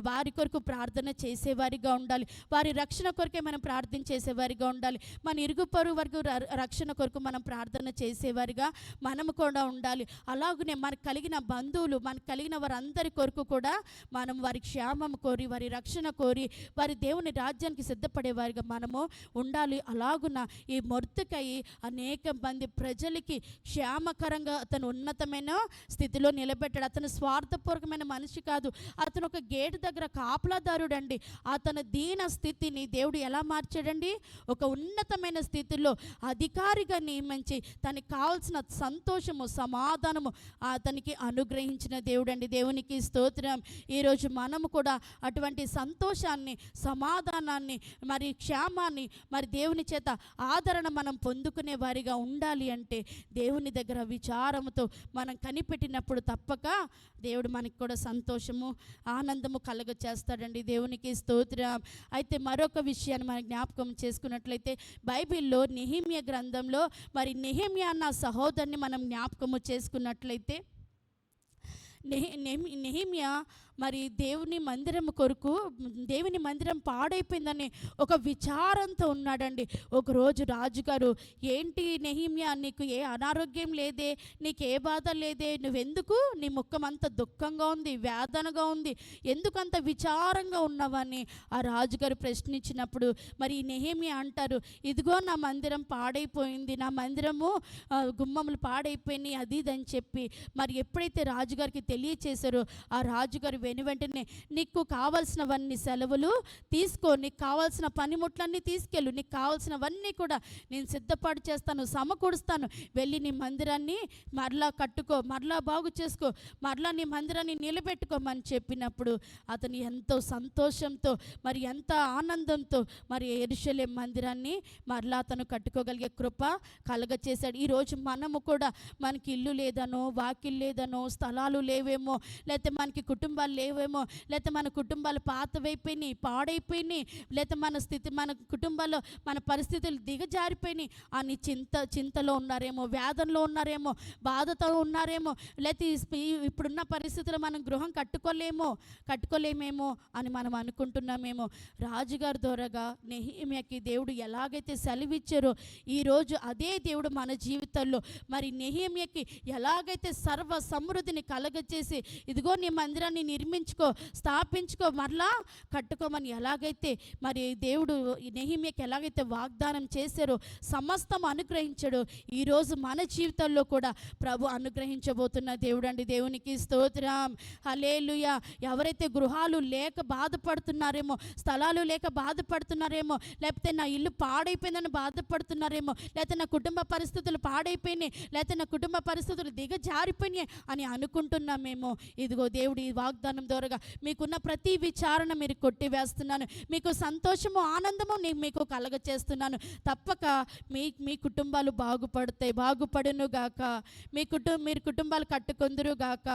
వారి కొరకు ప్రార్థన చేసేవారిగా ఉండాలి. వారి రక్షణ కొరకే మనం ప్రార్థన చేసేవారిగా ఉండాలి. మన ఇరుగు పొరుగు వరకు రక్షణ కొరకు మనం ప్రార్థన చేసేవారిగా మనము కూడా ఉండాలి. అలాగనే మనకు కలిగిన బంధువులు, మనకు కలిగిన వారందరి కొరకు కూడా మనం వారి క్షేమం కోరి, వారి రక్షణ కోరి, వారి దేవుని రాజ్యానికి సిద్ధపడేవారిగా మనము ఉండాలి. అలాగున ఈ మొర్దెకై అనేక మంది ప్రజలకి క్షేమకరంగా అతను ఉన్నతమైన స్థితిలో నిలబెట్టాడు. అతను స్వార్థపూర్వకమైన మనిషి కాదు, అతను ఒక గేటు దగ్గర కాపలాదారుడు అండి. అతను దీన స్థితిని దేవుడు ఎలా మార్చాడండి, ఒక ఉన్నతమైన స్థితిలో అధికారిగా నియమించి తనకి కావాల్సిన సంతోషము, సమాధానము అతనికి అనుగ్రహించిన దేవుడు అండి. దేవునికి స్తోత్రం. ఈరోజు మనము కూడా అటువంటి సంతోషాన్ని, సమాధానాన్ని, మరి క్షేమాన్ని, మరి దేవుని చేత ఆదరణ మనం పొందుకునే వారిగా ఉండాలి అంటే దేవుని దగ్గర విచారముతో మనం కనిపెట్టినప్పుడు తప్పక దేవుడు మనకి కూడా సంతోషము, ఆనందము కలుగ చేస్తాడండి. దేవునికి స్తోత్రం. అయితే మరొక విషయాన్ని మనం జ్ఞాపకం చేసుకున్నట్లయితే బైబిల్లో నెహెమ్యా గ్రంథంలో మరి నెహెమ్యా అన్న సహోదరుని మనం జ్ఞాపకము చేసుకున్నట్లయితే నెహెమ్యా మరి దేవుని మందిరం కొరకు, దేవుని మందిరం పాడైపోయిందని ఒక విచారంతో ఉన్నాడండి. ఒకరోజు రాజుగారు, ఏంటి నెహెమ్యా, నీకు ఏ అనారోగ్యం లేదే, నీకు ఏ బాధ లేదే, నువ్వెందుకు నీ ముఖం అంత దుఃఖంగా ఉంది, వేదనగా ఉంది, ఎందుకంత విచారంగా ఉన్నావని ఆ రాజుగారు ప్రశ్నించినప్పుడు మరి నెహెమ్యా అంటారు, ఇదిగో నా మందిరం పాడైపోయింది, నా మందిరము గుమ్మములు పాడైపోయినాయి, అది ఇదని చెప్పి మరి ఎప్పుడైతే రాజుగారికి తెలియచేశారో ఆ రాజుగారు వెంటనే నీకు కావాల్సినవన్నీ సెలవులు తీసుకో, నీకు కావాల్సిన పనిముట్లన్నీ తీసుకెళ్ళు, నీకు కావాల్సినవన్నీ కూడా నేను సిద్ధపాటు చేస్తాను, సమకూడుస్తాను, వెళ్ళి నీ మందిరాన్ని మరలా కట్టుకో, మరలా బాగు చేసుకో, మరలా నీ మందిరాన్ని నిలబెట్టుకోమని చెప్పినప్పుడు అతను ఎంతో సంతోషంతో, మరి ఎంత ఆనందంతో మరి యెరూషలేము మందిరాన్ని మరలా అతను కట్టుకోగలిగే కృప కలగచేశాడు. ఈరోజు మనము కూడా మనకి ఇల్లు లేదనో, వాకిల్ లేదనో, స్థలాలు లేవేమో, లేకపోతే మనకి కుటుంబాలు లేవేమో, లేకపోతే మన కుటుంబాలు పాతవైపోయినాయి, పాడైపోయినాయి, లేకపోతే మన కుటుంబాల్లో మన పరిస్థితులు దిగజారిపోయినాయి అని చింతలో ఉన్నారేమో, వేదనలో ఉన్నారేమో, బాధతో ఉన్నారేమో, లేకపోతే ఇప్పుడున్న పరిస్థితుల్లో మనం గృహం కట్టుకోలేమేమో అని మనం అనుకుంటున్నామేమో. రాజుగారి ద్వారాగా నెహెమ్యాకి దేవుడు ఎలాగైతే సెలవిచ్చారో ఈరోజు అదే దేవుడు మన జీవితంలో మరి నెహెమ్యాకి ఎలాగైతే సర్వ సమృద్ధిని కలగచేసి ఇదిగో నీ మందిరాన్ని నిర్మించుకో, స్థాపించుకో, మరలా కట్టుకోమని ఎలాగైతే మరి దేవుడు నెహెమ్యాకి ఎలాగైతే వాగ్దానం చేశారో, సమస్తం అనుగ్రహించాడో ఈరోజు మన జీవితాల్లో కూడా ప్రభు అనుగ్రహించబోతున్న దేవుడు అండి. దేవునికి స్తోత్రం. హల్లెలూయా. ఎవరైతే గృహాలు లేక బాధపడుతున్నారేమో, స్థలాలు లేక బాధపడుతున్నారేమో, లేకపోతే నా ఇల్లు పాడైపోయిందని బాధపడుతున్నారేమో, లేకపోతే నా కుటుంబ పరిస్థితులు పాడైపోయినాయి, లేకపోతే నా కుటుంబ పరిస్థితులు దిగజారిపోయినాయి అని అనుకుంటున్నామేమో, ఇదిగో దేవుడు ఈ వాగ్దానం ద్వారా మీకున్న ప్రతి విచారణ మీరు కొట్టివేస్తున్నాను, మీకు సంతోషము, ఆనందము నేను మీకు కలగచేస్తున్నాను. తప్పక మీ కుటుంబాలు బాగుపడును గాక, మీరు కుటుంబాలు కట్టుకొందురు గాక,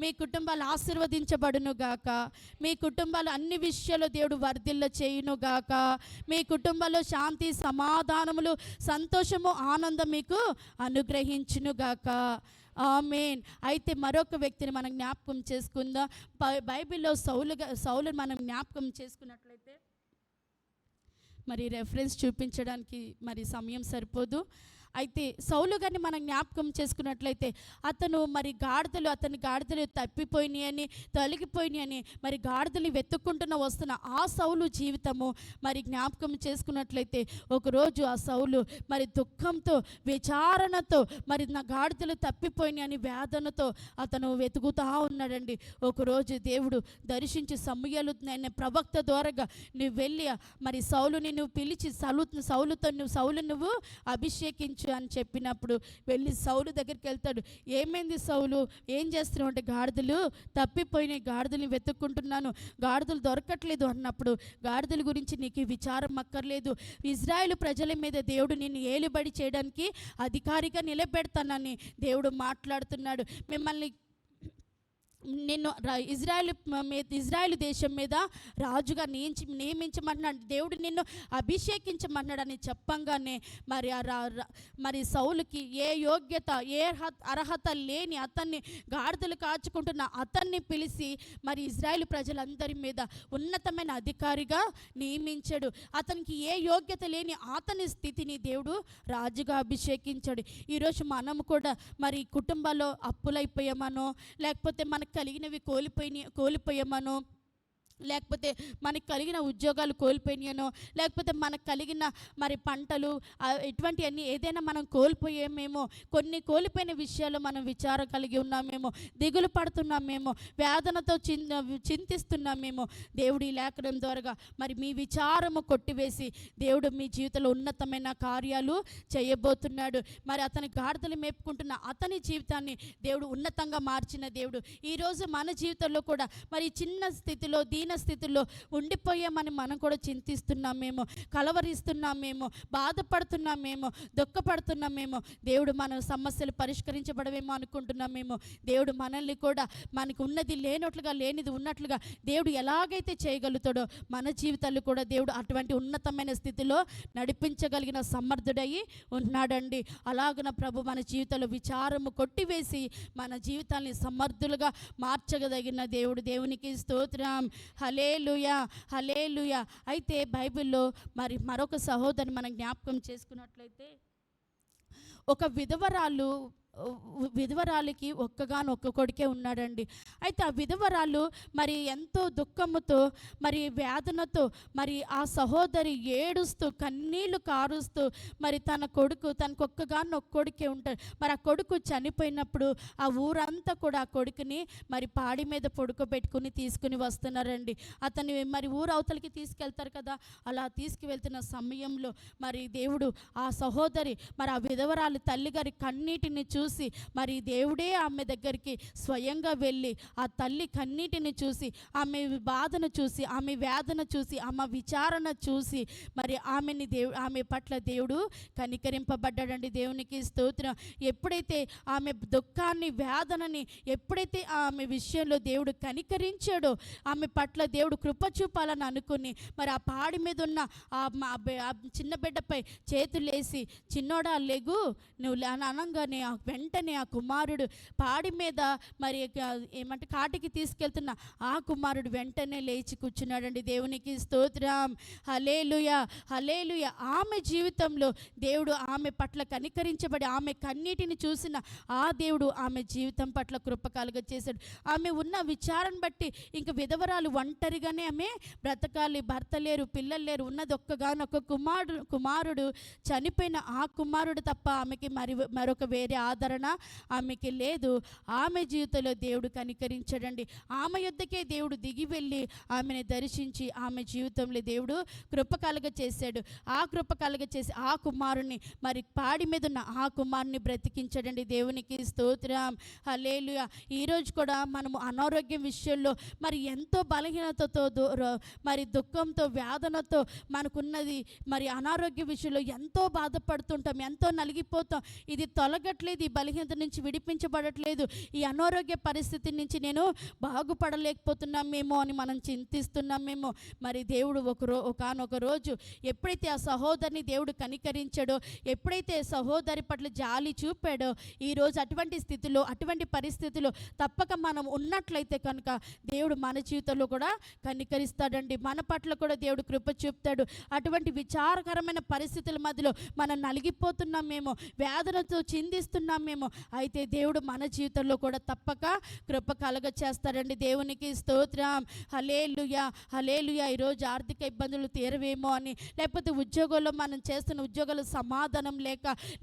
మీ కుటుంబాలు ఆశీర్వదించబడును గాక, మీ కుటుంబాలు అన్ని విషయాల్లో దేవుడు వర్ధిల్ల చేయును గాక, మీ కుటుంబంలో శాంతి, సమాధానములు, సంతోషము, ఆనందం మీకు అనుగ్రహించును గాక. ఆమేన్. అయితే మరొక వ్యక్తిని మనం జ్ఞాపకం చేసుకుందాం. బైబిల్లో సౌలు మనం జ్ఞాపకం చేసుకున్నట్లయితే మరి రెఫరెన్స్ చూపించడానికి మరి సమయం సరిపోదు. అయితే సౌలు గారిని మనం జ్ఞాపకం చేసుకున్నట్లయితే అతను మరి అతని గాడిదలు తప్పిపోయినాయని తొలగిపోయినాయని మరి గాడిదలు వెతుక్కుంటున్న వస్తున్న ఆ సౌలు జీవితము మరి జ్ఞాపకం చేసుకున్నట్లయితే ఒకరోజు ఆ సౌలు మరి దుఃఖంతో విచారణతో మరి నా గాడిదలు తప్పిపోయినాయని వేదనతో అతను వెతుకుతూ ఉన్నాడండి. ఒకరోజు దేవుడు దర్శించి సమూయేలు అనే ప్రవక్త ద్వారాగా నువ్వు వెళ్ళి మరి సౌలుని నువ్వు పిలిచి సౌలు నువ్వు అభిషేకించు అని చెప్పినప్పుడు వెళ్ళి సౌలు దగ్గరికి వెళ్తాడు. ఏమైంది సౌలు, ఏం చేస్తున్నావు అంటే గాడిదలు తప్పిపోయినాయి, గాడిదలు వెతుక్కుంటున్నాను, గాడిదలు దొరకట్లేదు అన్నప్పుడు గాడిదల గురించి నీకు విచారం అక్కర్లేదు, ఇజ్రాయేలు ప్రజల మీద దేవుడు నిన్ను ఏలుబడి చేయడానికి అధికారిగా నిలబెడతానని దేవుడు మాట్లాడుతున్నాడు. మిమ్మల్ని నిన్ను ఇజ్రాయేలు దేశం మీద రాజుగా నియమించమన్నాడు, దేవుడు నిన్ను అభిషేకించమన్నాడని చెప్పంగానే మరి సౌలుకి ఏ యోగ్యత ఏ అర్హత లేని అతన్ని గాడిదలు కాచుకుంటున్న అతన్ని పిలిచి మరి ఇజ్రాయేలు ప్రజలందరి మీద ఉన్నతమైన అధికారిగా నియమించాడు. అతనికి ఏ యోగ్యత లేని అతని స్థితిని దేవుడు రాజుగా అభిషేకించాడు. ఈరోజు మనం కూడా మరి కుటుంబాల్లో అప్పులైపోయామనో, లేకపోతే మనకు కలిగినవి కోల్పోయామనో, లేకపోతే మనకు కలిగిన ఉద్యోగాలు కోల్పోయినాయనో, లేకపోతే మనకు కలిగిన మరి పంటలు ఇటువంటివన్నీ ఏదైనా మనం కోల్పోయేమేమో, కొన్ని కోల్పోయిన విషయాలు మనం విచారం కలిగి ఉన్నామేమో, దిగులు పడుతున్నామేమో, వేదనతో చింతిస్తున్నామేమో. దేవుడు ఈ లేఖనం ద్వారా మరి మీ విచారము కొట్టివేసి దేవుడు మీ జీవితంలో ఉన్నతమైన కార్యాలు చేయబోతున్నాడు. మరి అతని గాడిదలు మేపుకుంటున్న అతని జీవితాన్ని దేవుడు ఉన్నతంగా మార్చిన దేవుడు ఈరోజు మన జీవితంలో కూడా మరి చిన్న స్థితిలో స్థితిలో ఉండిపోయామని మనం కూడా చింతిస్తున్నామేమో, కలవరిస్తున్నామేమో, బాధపడుతున్నామేమో, దుఃఖపడుతున్నామేమో, దేవుడు మన సమస్యలు పరిష్కరించబడవేమో అనుకుంటున్నామేమో. దేవుడు మనల్ని కూడా మనకు ఉన్నది లేనిది ఉన్నట్లుగా దేవుడు ఎలాగైతే చేయగలుగుతాడో మన జీవితాలు కూడా దేవుడు అటువంటి ఉన్నతమైన స్థితిలో నడిపించగలిగిన సమర్థుడయి ఉన్నాడండి. అలాగున ప్రభు మన జీవితంలో విచారము కొట్టివేసి మన జీవితాన్ని సమర్థులుగా మార్చగలిగిన దేవుడు. దేవునికి స్తోత్రం. హల్లెలూయా, హల్లెలూయా. అయితే బైబిల్లో మరి మరొక సహోదరిని మనం జ్ఞాపకం చేసుకున్నట్లయితే, ఒక విధవరాలికి ఒక్క కొడుకే ఉన్నాడండి. అయితే ఆ విధవరాలు మరి ఎంతో దుఃఖముతో మరి వేదనతో మరి ఆ సహోదరి ఏడుస్తూ కన్నీళ్లు కారుస్తూ మరి తనకొక్కగానొక్క కొడుకే ఉంటాడు. మరి ఆ కొడుకు చనిపోయినప్పుడు ఆ ఊరంతా కూడా ఆ కొడుకుని మరి పాడి మీద పడుకోబెట్టుకుని తీసుకుని వస్తున్నారండి. అతన్ని మరి ఊరు అవతలికి తీసుకెళ్తారు కదా, అలా తీసుకువెళ్తున్న సమయంలో మరి దేవుడు ఆ సహోదరి మరి ఆ విధవరాలు తల్లిగారి కన్నీటిని చూసి మరి దేవుడే ఆమె దగ్గరికి స్వయంగా వెళ్ళి ఆ తల్లి కన్నీటిని చూసి, ఆమె బాధను చూసి, ఆమె వేదన చూసి, ఆమె విచారణ చూసి మరి ఆమె పట్ల దేవుడు కనికరింపబడ్డాడండి. దేవునికి స్తోత్రం. ఎప్పుడైతే ఆమె దుఃఖాన్ని వేదనని ఎప్పుడైతే ఆమె విషయంలో దేవుడు కనికరించాడో, ఆమె పట్ల దేవుడు కృప చూపాలని అనుకుని మరి ఆ పాడి మీద ఉన్న ఆ చిన్న బిడ్డపై చేతులేసి, చిన్నోడా లెగు నువ్వు అనగానే వెంటనే ఆ కుమారుడు పాడి మీద మరి ఏమంటే కాటికి తీసుకెళ్తున్న ఆ కుమారుడు వెంటనే లేచి కూర్చున్నాడండి. దేవునికి స్తోత్రం. హల్లెలూయా, హల్లెలూయా. ఆమె జీవితంలో దేవుడు ఆమె పట్ల కనికరించబడి ఆమె కన్నీటిని చూసిన ఆ దేవుడు ఆమె జీవితం పట్ల కృప కలుగజేశాడు. ఆమె ఉన్న విచారణ బట్టి ఇంక విధవరాలు ఒంటరిగానే ఆమె బ్రతకాలి, భర్త లేరు, పిల్లలు లేరు, ఉన్నది ఒక్కగానొక్క కుమారుడు చనిపోయిన ఆ కుమారుడు తప్ప ఆమెకి మరొక వేరే ఆదరణ ఆమెకి లేదు. ఆమె జీవితంలో దేవుడు కనికరించాడండి. ఆమె యొద్దకే దేవుడు దిగి వెళ్ళి ఆమెను దర్శించి ఆమె జీవితంలో దేవుడు కృప కలుగజేశాడు. ఆ కృప కలుగజేసి ఆ కుమారుని మరి పాడి మీద ఉన్న ఆ కుమారుని బ్రతికించాడండి. దేవునికి స్తోత్రం. హల్లెలూయా. ఈరోజు కూడా మనము అనారోగ్యం విషయంలో మరి ఎంతో బలహీనతతో మరి దుఃఖంతో వేదనతో మనకున్నది మరి అనారోగ్య విషయంలో ఎంతో బాధపడుతుంటాం, ఎంతో నలిగిపోతాం. ఇది తొలగట్లేదు, ఈ బలహీనత నుంచి విడిపించబడట్లేదు, ఈ అనారోగ్య పరిస్థితి నుంచి నేను బాగుపడలేకపోతున్నామేమో అని మనం చింతిస్తున్నామేమో. మరి దేవుడు ఒకానొక రోజు ఎప్పుడైతే ఆ సహోదరిని దేవుడు కనికరించాడో, ఎప్పుడైతే సహోదరి పట్ల జాలి చూపాడో, ఈరోజు అటువంటి స్థితిలో, అటువంటి పరిస్థితిలో తప్పక మనం ఉన్నట్లయితే కనుక దేవుడు మన జీవితంలో కూడా కనికరిస్తాడండి. మన పట్ల కూడా దేవుడు కృప చూపుతాడు. అటువంటి విచారకరమైన పరిస్థితుల మధ్యలో మనం నలిగిపోతున్నామేమో, వేదనతో చిందిస్తున్నామేమో, అయితే దేవుడు మన జీవితంలో కూడా తప్పక కృప కలగ చేస్తాడండి. దేవునికి స్తోత్రం. హల్లెలూయా, హల్లెలూయా. ఈరోజు ఆర్థిక ఇబ్బందులు తీరవేమో అని, లేకపోతే ఉద్యోగంలో మనం చేస్తున్న ఉద్యోగాలు సమాధానం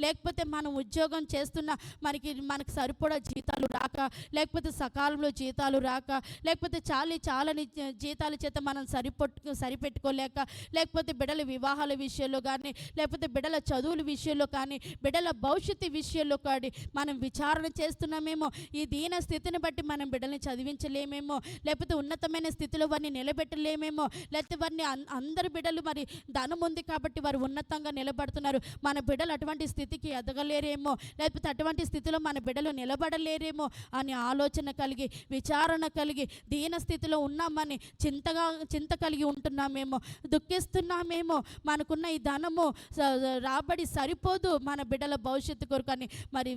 లేకపోతే మనం ఉద్యోగం చేస్తున్న మనకి సరిపడా జీతాలు రాక, లేకపోతే సకాలంలో జీతాలు రాక, లేకపోతే చాలని జీతాల చేత మనం సరిపెట్టుకోలేక, లేకపోతే బిడ్డల వివాహాల విషయంలో కానీ, లేకపోతే బిడ్డల చదువుల విషయంలో కానీ, బిడ్డల భవిష్యత్తు విషయంలో కానీ మనం విచారణ చేస్తున్నామేమో. ఈ దీన స్థితిని బట్టి మనం బిడ్డల్ని చదివించలేమేమో, లేకపోతే ఉన్నతమైన స్థితిలో వారిని నిలబెట్టలేమేమో, లేకపోతే వారిని అందరి బిడ్డలు మరి ధనం ఉంది కాబట్టి వారు ఉన్నతంగా నిలబడుతున్నారు, మన బిడ్డలు అటువంటి స్థితికి ఎదగలేరేమో, లేకపోతే అటువంటి స్థితిలో మన బిడ్డలు నిలబడలేరేమో అని ఆలోచన కలిగి, విచారణ కలిగి, దీన స్థితిలో ఉన్నామని చింత కలిగి ఉంటున్నామేమో, దుఃఖిస్తున్నామేమో. మనకున్న ఈ ధనము రాబడి సరిపోదు మన బిడ్డల భవిష్యత్తు కొరకు అని మరి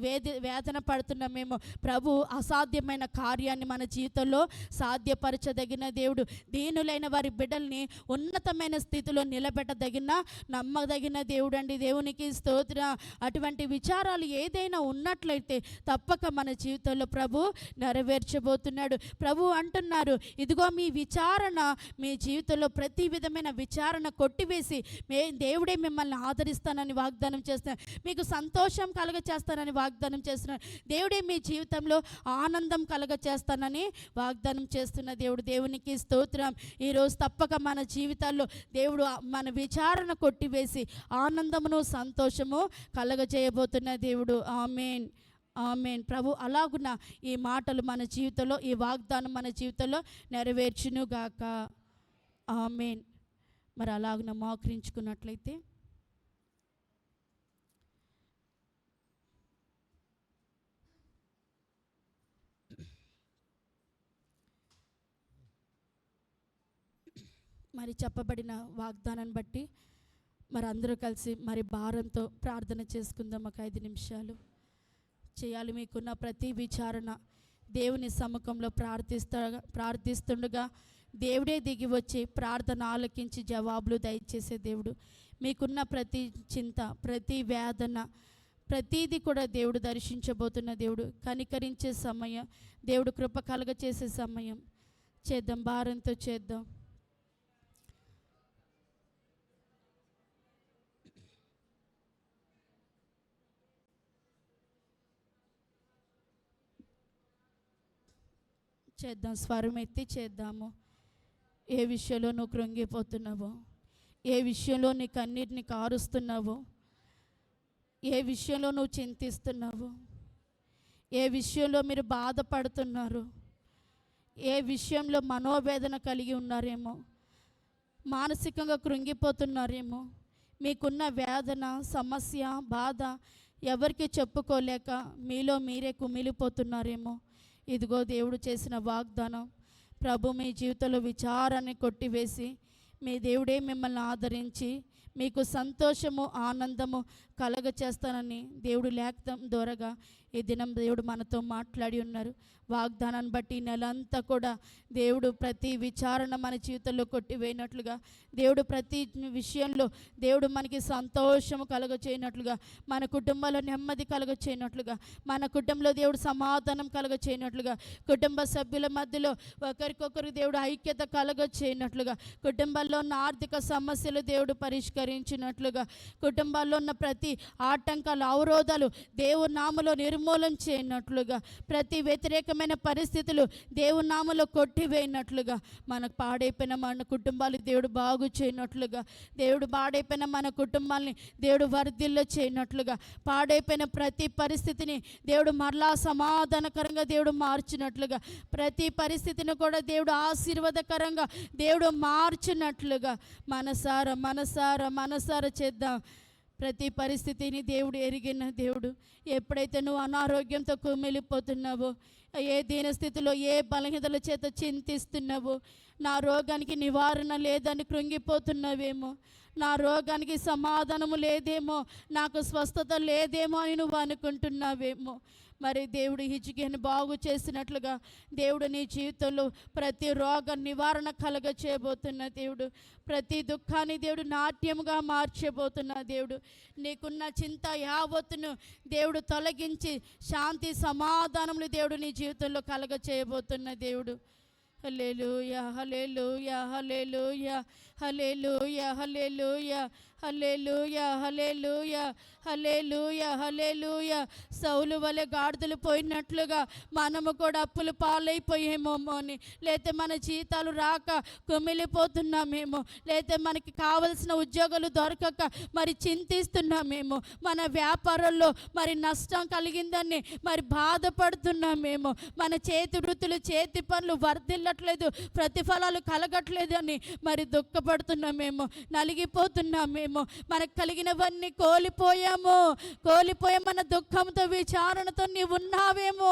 వేదన పడుతున్నామేమో. ప్రభు అసాధ్యమైన కార్యాన్ని మన జీవితంలో సాధ్యపరచదగిన దేవుడు. దీనులైన వారి బిడ్డల్ని ఉన్నతమైన స్థితిలో నిలబెట్టదగిన నమ్మదగిన దేవుడు అండి. దేవునికి స్తోత్ర. అటువంటి విచారాలు ఏదైనా ఉన్నట్లయితే తప్పక మన జీవితంలో ప్రభు నెరవేర్చబోతున్నాడు. ప్రభు అంటున్నారు, ఇదిగో మీ విచారణ, మీ జీవితంలో ప్రతి విధమైన విచారణ కొట్టివేసి దేవుడే మిమ్మల్ని ఆదరిస్తానని వాగ్దానం చేస్తున్నాడు. మీకు సంతోషం కలగ చేస్తానని వాగ్దానం చేస్తున్నాడు. దేవుడే మీ జీవితంలో ఆనందం కలగ చేస్తానని వాగ్దానం చేస్తున్న దేవుడు. దేవునికి స్తోత్రం. ఈరోజు తప్పక మన జీవితాల్లో దేవుడు మన విచారణ కొట్టివేసి ఆనందమును సంతోషము కలగజేయబోతున్న దేవుడు. ఆమేన్, ఆమేన్. ప్రభు అలాగున ఈ మాటలు మన జీవితంలో, ఈ వాగ్దానం మన జీవితంలో నెరవేర్చునుగాక. ఆమేన్. మరి అలాగున మోకరించుకున్నట్లయితే మరి చెప్పబడిన వాగ్దానాన్ని బట్టి మరి అందరూ కలిసి మరి భారంతో ప్రార్థన చేసుకుందాం. ఒక 5 నిమిషాలు చేయాలి. మీకున్న ప్రతి విచారణ దేవుని సముఖంలో ప్రార్థిస్తుండగా దేవుడే దిగి వచ్చి ప్రార్థన ఆలకించి జవాబులు దయచేసే దేవుడు. మీకున్న ప్రతి చింత, ప్రతి వేదన, ప్రతీది కూడా దేవుడు దర్శించబోతున్న దేవుడు. కనికరించే సమయం, దేవుడు కృప కలగ చేసే సమయం. చేద్దాం, భారంతో చేద్దాం. స్వరం ఎత్తి చేద్దాము. ఏ విషయంలో నువ్వు కృంగిపోతున్నావో, ఏ విషయంలో నీ కన్నీటిని కారుస్తున్నావో, ఏ విషయంలో నువ్వు చింతిస్తున్నావో, ఏ విషయంలో మీరు బాధపడుతున్నారు, ఏ విషయంలో మనోవేదన కలిగి ఉన్నారేమో, మానసికంగా కృంగిపోతున్నారేమో, మీకున్న వేదన, సమస్య, బాధ ఎవరికి చెప్పుకోలేక మీలో మీరే కుమిలిపోతున్నారేమో. ఇదిగో దేవుడు చేసిన వాగ్దానం. ప్రభు మీ జీవితంలో విచారాన్ని కొట్టివేసి మీ దేవుడే మిమ్మల్ని ఆదరించి మీకు సంతోషము, ఆనందము కలగ చేస్తానని దేవుడు లేఖనం ద్వారాగా ఈ దినం దేవుడు మనతో మాట్లాడి ఉన్నారు. వాగ్దానాన్ని బట్టి నెలంతా కూడా దేవుడు ప్రతి విచారణ మన జీవితంలో కొట్టివేయనట్లుగా, దేవుడు ప్రతి విషయంలో దేవుడు మనకి సంతోషము కలగ చేయనట్లుగా, మన కుటుంబంలో నెమ్మది కలగ చేయనట్లుగా, మన కుటుంబంలో దేవుడు సమాధానం కలగ చేయనట్లుగా, కుటుంబ సభ్యుల మధ్యలో ఒకరికొకరు దేవుడు ఐక్యత కలగ చేయనట్లుగా, కుటుంబాల్లో ఉన్న ఆర్థిక సమస్యలు దేవుడు పరిష్కరించినట్లుగా, కుటుంబాల్లో ఉన్న ప్రతి ఆటంకాలు, అవరోధాలు దేవుని నామములో నిర్మూలన చేయనట్లుగా, ప్రతి వ్యతిరేకమైన పరిస్థితులు దేవుని నామములో కొట్టివేయనట్లుగా, మనకు పాడైపోయిన మన కుటుంబాలు దేవుడు బాగు చేయనట్లుగా, దేవుడు పాడైపోయిన మన కుటుంబాలని దేవుడు వర్ధిల్ల చేయనట్లుగా, పాడైపోయిన ప్రతి పరిస్థితిని దేవుడు మరలా సమాధానకరంగా దేవుడు మార్చినట్లుగా, ప్రతి పరిస్థితిని కూడా దేవుడు ఆశీర్వాదకరంగా దేవుడు మార్చినట్లుగా మనసారా చేద్దాం. ప్రతి పరిస్థితిని దేవుడు ఎరిగిన దేవుడు. ఎప్పుడైతే నువ్వు అనారోగ్యంతో కుమిలిపోతున్నావో, ఏ దీనస్థితిలో, ఏ బలహీనతల చేత చింతిస్తున్నావో, నా రోగానికి నివారణ లేదని కృంగిపోతున్నావేమో, నా రోగానికి సమాధానము లేదేమో, నాకు స్వస్థత లేదేమో అని నువ్వు అనుకుంటున్నావేమో, మరి దేవుడు హిజ్కియాను బాగు చేసినట్లుగా దేవుడు నీ జీవితంలో ప్రతి రోగ నివారణ కలగ చేయబోతున్న దేవుడు. ప్రతి దుఃఖాన్ని దేవుడు నాట్యముగా మార్చబోతున్న దేవుడు. నీకున్న చింత యావత్తును దేవుడు తొలగించి శాంతి సమాధానములు దేవుడు నీ జీవితంలో కలగ చేయబోతున్న దేవుడు. హల్లెలూయా, hallelujah, hallelujah, hallelujah, hallelujah, hallelujah, hallelujah, hallelujah, హల్లెలూయా. సౌలు వలె గాడిదలు పోయినట్లుగా మనము కూడా అప్పులు పాలైపోయేమో అని, లేతే మన జీతాలు రాక కుమిలిపోతున్నామేమో, లేతే మనకి కావలసిన ఉద్యోగాలు దొరకక మరి చింతిస్తున్నామేమో, మన వ్యాపారంలో మరి నష్టం కలిగిందని మరి బాధపడుతున్నామేమో, మన చేతి వృత్తులు చేతి పనులు వర్ధిల్లట్లేదు, ప్రతిఫలాలు కలగట్లేదు అని మరి దుఃఖపడుతున్నామేమో, నలిగిపోతున్నామేమో, మనకు కలిగినవన్నీ కోల్పోయామన్న దుఃఖంతో విచారణతో నీవు ఉన్నావేమో.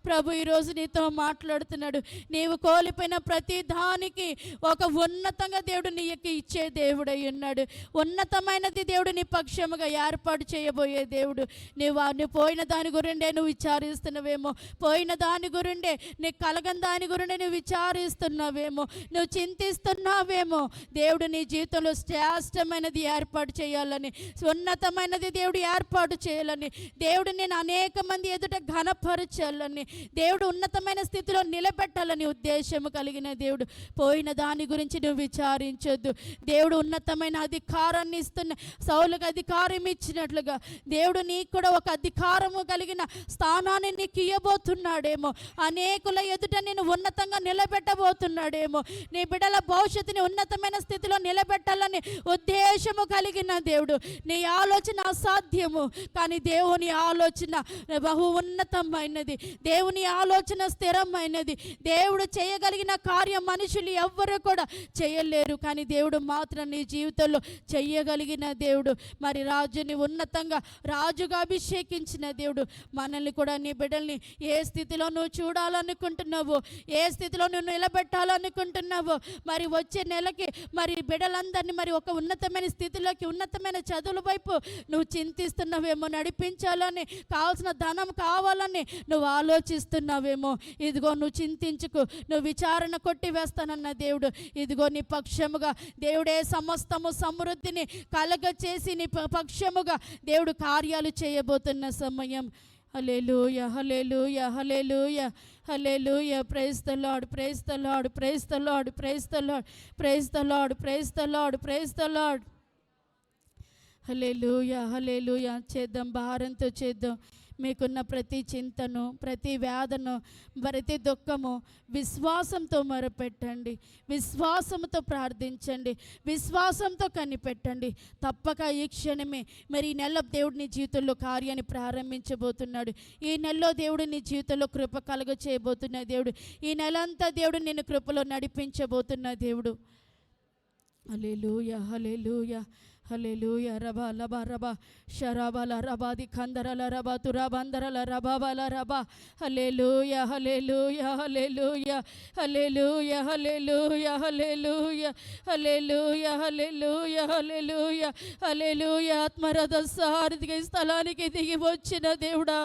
ప్రభు ఈరోజు నీతో మాట్లాడుతున్నాడు. నీవు కోల్పోయిన ప్రతి దానికి ఒక ఉన్నతంగా దేవుడు నీకు ఇచ్చే దేవుడై ఉన్నాడు. ఉన్నతమైనది దేవుడు నీ పక్షముగా ఏర్పాటు చేయబోయే దేవుడు. నువ్వు పోయిన దాని గురిండే నువ్వు విచారిస్తున్నావేమో, పోయిన దాని గురిండే నీకు కలగని దాని గురిండే నువ్వు విచారిస్తున్నావేమో, నువ్వు చింతిస్తున్నావేమో. దేవుడు నీ జీవితంలో శ్రేష్టమైనది ఏర్పాటు చేయాలని, ఉన్నతమైనది దేవుడు ఏర్పాటు చేయాలని, దేవుడు నేను అనేక మంది ఎదుట ఘనపరచాలని, దేవుడు ఉన్నతమైన స్థితిలో నిలబెట్టాలని ఉద్దేశము కలిగిన దేవుడు. పోయిన దాని గురించి నువ్వు విచారించొద్దు. దేవుడు ఉన్నతమైన అధికారాన్ని ఇస్తున్న, సౌలుకు అధికారం ఇచ్చినట్లుగా దేవుడు నీకు కూడా ఒక అధికారము కలిగిన స్థానాన్ని నీకు ఇవ్వబోతున్నాడేమో. అనేకుల ఎదుట నేను ఉన్నతంగా నిలబెట్టబోతున్నాడేమో. నీ బిడ్డల భవిష్యత్తుని ఉన్నతమైన స్థితిలో నిలబెట్టాలని ఉద్దేశము కలిగిన దేవుడు. నీ ఆలోచన అసాధ్యము, కానీ దేవుని ఆలోచన బహు ఉన్నతమైనది, దేవుని ఆలోచన స్థిరమైనది. దేవుడు చేయగలిగిన కార్యం మనుషులు ఎవ్వరూ కూడా చేయలేరు, కానీ దేవుడు మాత్రం నీ జీవితంలో చేయగలిగిన దేవుడు. మరి రాజుని ఉన్నతంగా రాజుగా అభిషేకించిన దేవుడు. మనల్ని కూడా, నీ బిడ్డల్ని ఏ స్థితిలో నువ్వు చూడాలనుకుంటున్నావో, ఏ స్థితిలో నువ్వు నిలబెట్టాలనుకుంటున్నావో, మరి వచ్చే నెలకి మరి బిడ్డలందరినీ మరి ఒక ఉన్నతమైన స్థితిలోకి, ఉన్నతమైన చదువుల వైపు నువ్వు చింతిస్తున్నావేమో, నడిపించాలని, కావాల్సిన ధనం కావాలని నువ్వు ఆలోచిస్తున్నావేమో. ఇదిగో నువ్వు చింతించుకు, నువ్వు విచారణ కొట్టి వేస్తానన్న దేవుడు ఇదిగో నీ పక్షముగా దేవుడే సమస్తము సమృద్ధిని కలగ చేసి నీ పక్షముగా దేవుడు కార్యాలు చేయబోతున్న సమయం. Hallelujah, hallelujah, hallelujah, hallelujah. Praise the Lord, praise the Lord, praise the Lord, praise the Lord, praise the Lord, praise the Lord, praise the Lord. Hallelujah, hallelujah. చేద్దాం, భారంతో చేద్దాం. మీకున్న ప్రతి చింతను, ప్రతి వేదను, ప్రతి దుఃఖము విశ్వాసంతో మొరపెట్టండి, విశ్వాసంతో ప్రార్థించండి, విశ్వాసంతో కనిపెట్టండి. తప్పక ఈ క్షణమే మరి ఈ నెల దేవుడు నీ జీవితంలో కార్యాన్ని ప్రారంభించబోతున్నాడు. ఈ నెలలో దేవుడు నీ జీవితంలో కృప కలుగ చేయబోతున్న దేవుడు. ఈ నెలంతా దేవుడు నిన్ను కృపలో నడిపించబోతున్న దేవుడు. హల్లెలూయా, హల్లెలూయా, హల్లెలూయా. రబా లబా రబా షరాబాల రబాది కందరల రబా తురాబందరల రబాబల రబా. హల్లెలూయా, hallelujah, hallelujah, hallelujah, hallelujah, hallelujah, hallelujah, hallelujah, hallelujah, హల్లెలూయా. ఆత్మరథ సారథిగా ఈ స్థలానికి దిగి వచ్చిన దేవుడా,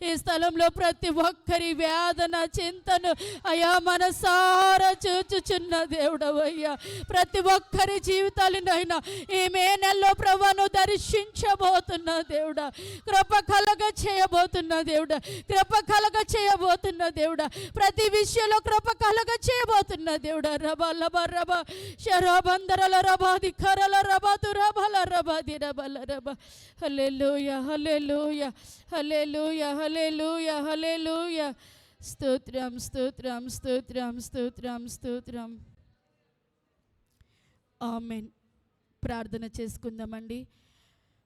ఈ స్థలంలో ప్రతి ఒక్కరి వేదన చింతను అయా మనసారా చూచుచున్న దేవుడవయ్యా. ప్రతి ఒక్కరి జీవితాలనైనా ఈమె నెలలో ప్రభువును దర్శించబోతున్న దేవుడా, కృప కలగ చేయబోతున్న దేవుడా, కృప కలగ చేయబోతున్న దేవుడా, ప్రతి విషయంలో కృప కలగ చేయబోతున్న దేవుడా. రబా లబా రబా శరాబందరల రబాది కరల రబాదు రబల రబాది రబల రబా. హల్లెలూయా, హల్లెలూయా, హల్లెలూయా, హల్లెలూయా, హల్లెలూయా. స్తోత్రం, స్తోత్రం, స్తోత్రం, స్తోత్రం, స్తోత్రం. ఆమేన్. ప్రార్థన చేసుకుందామండి.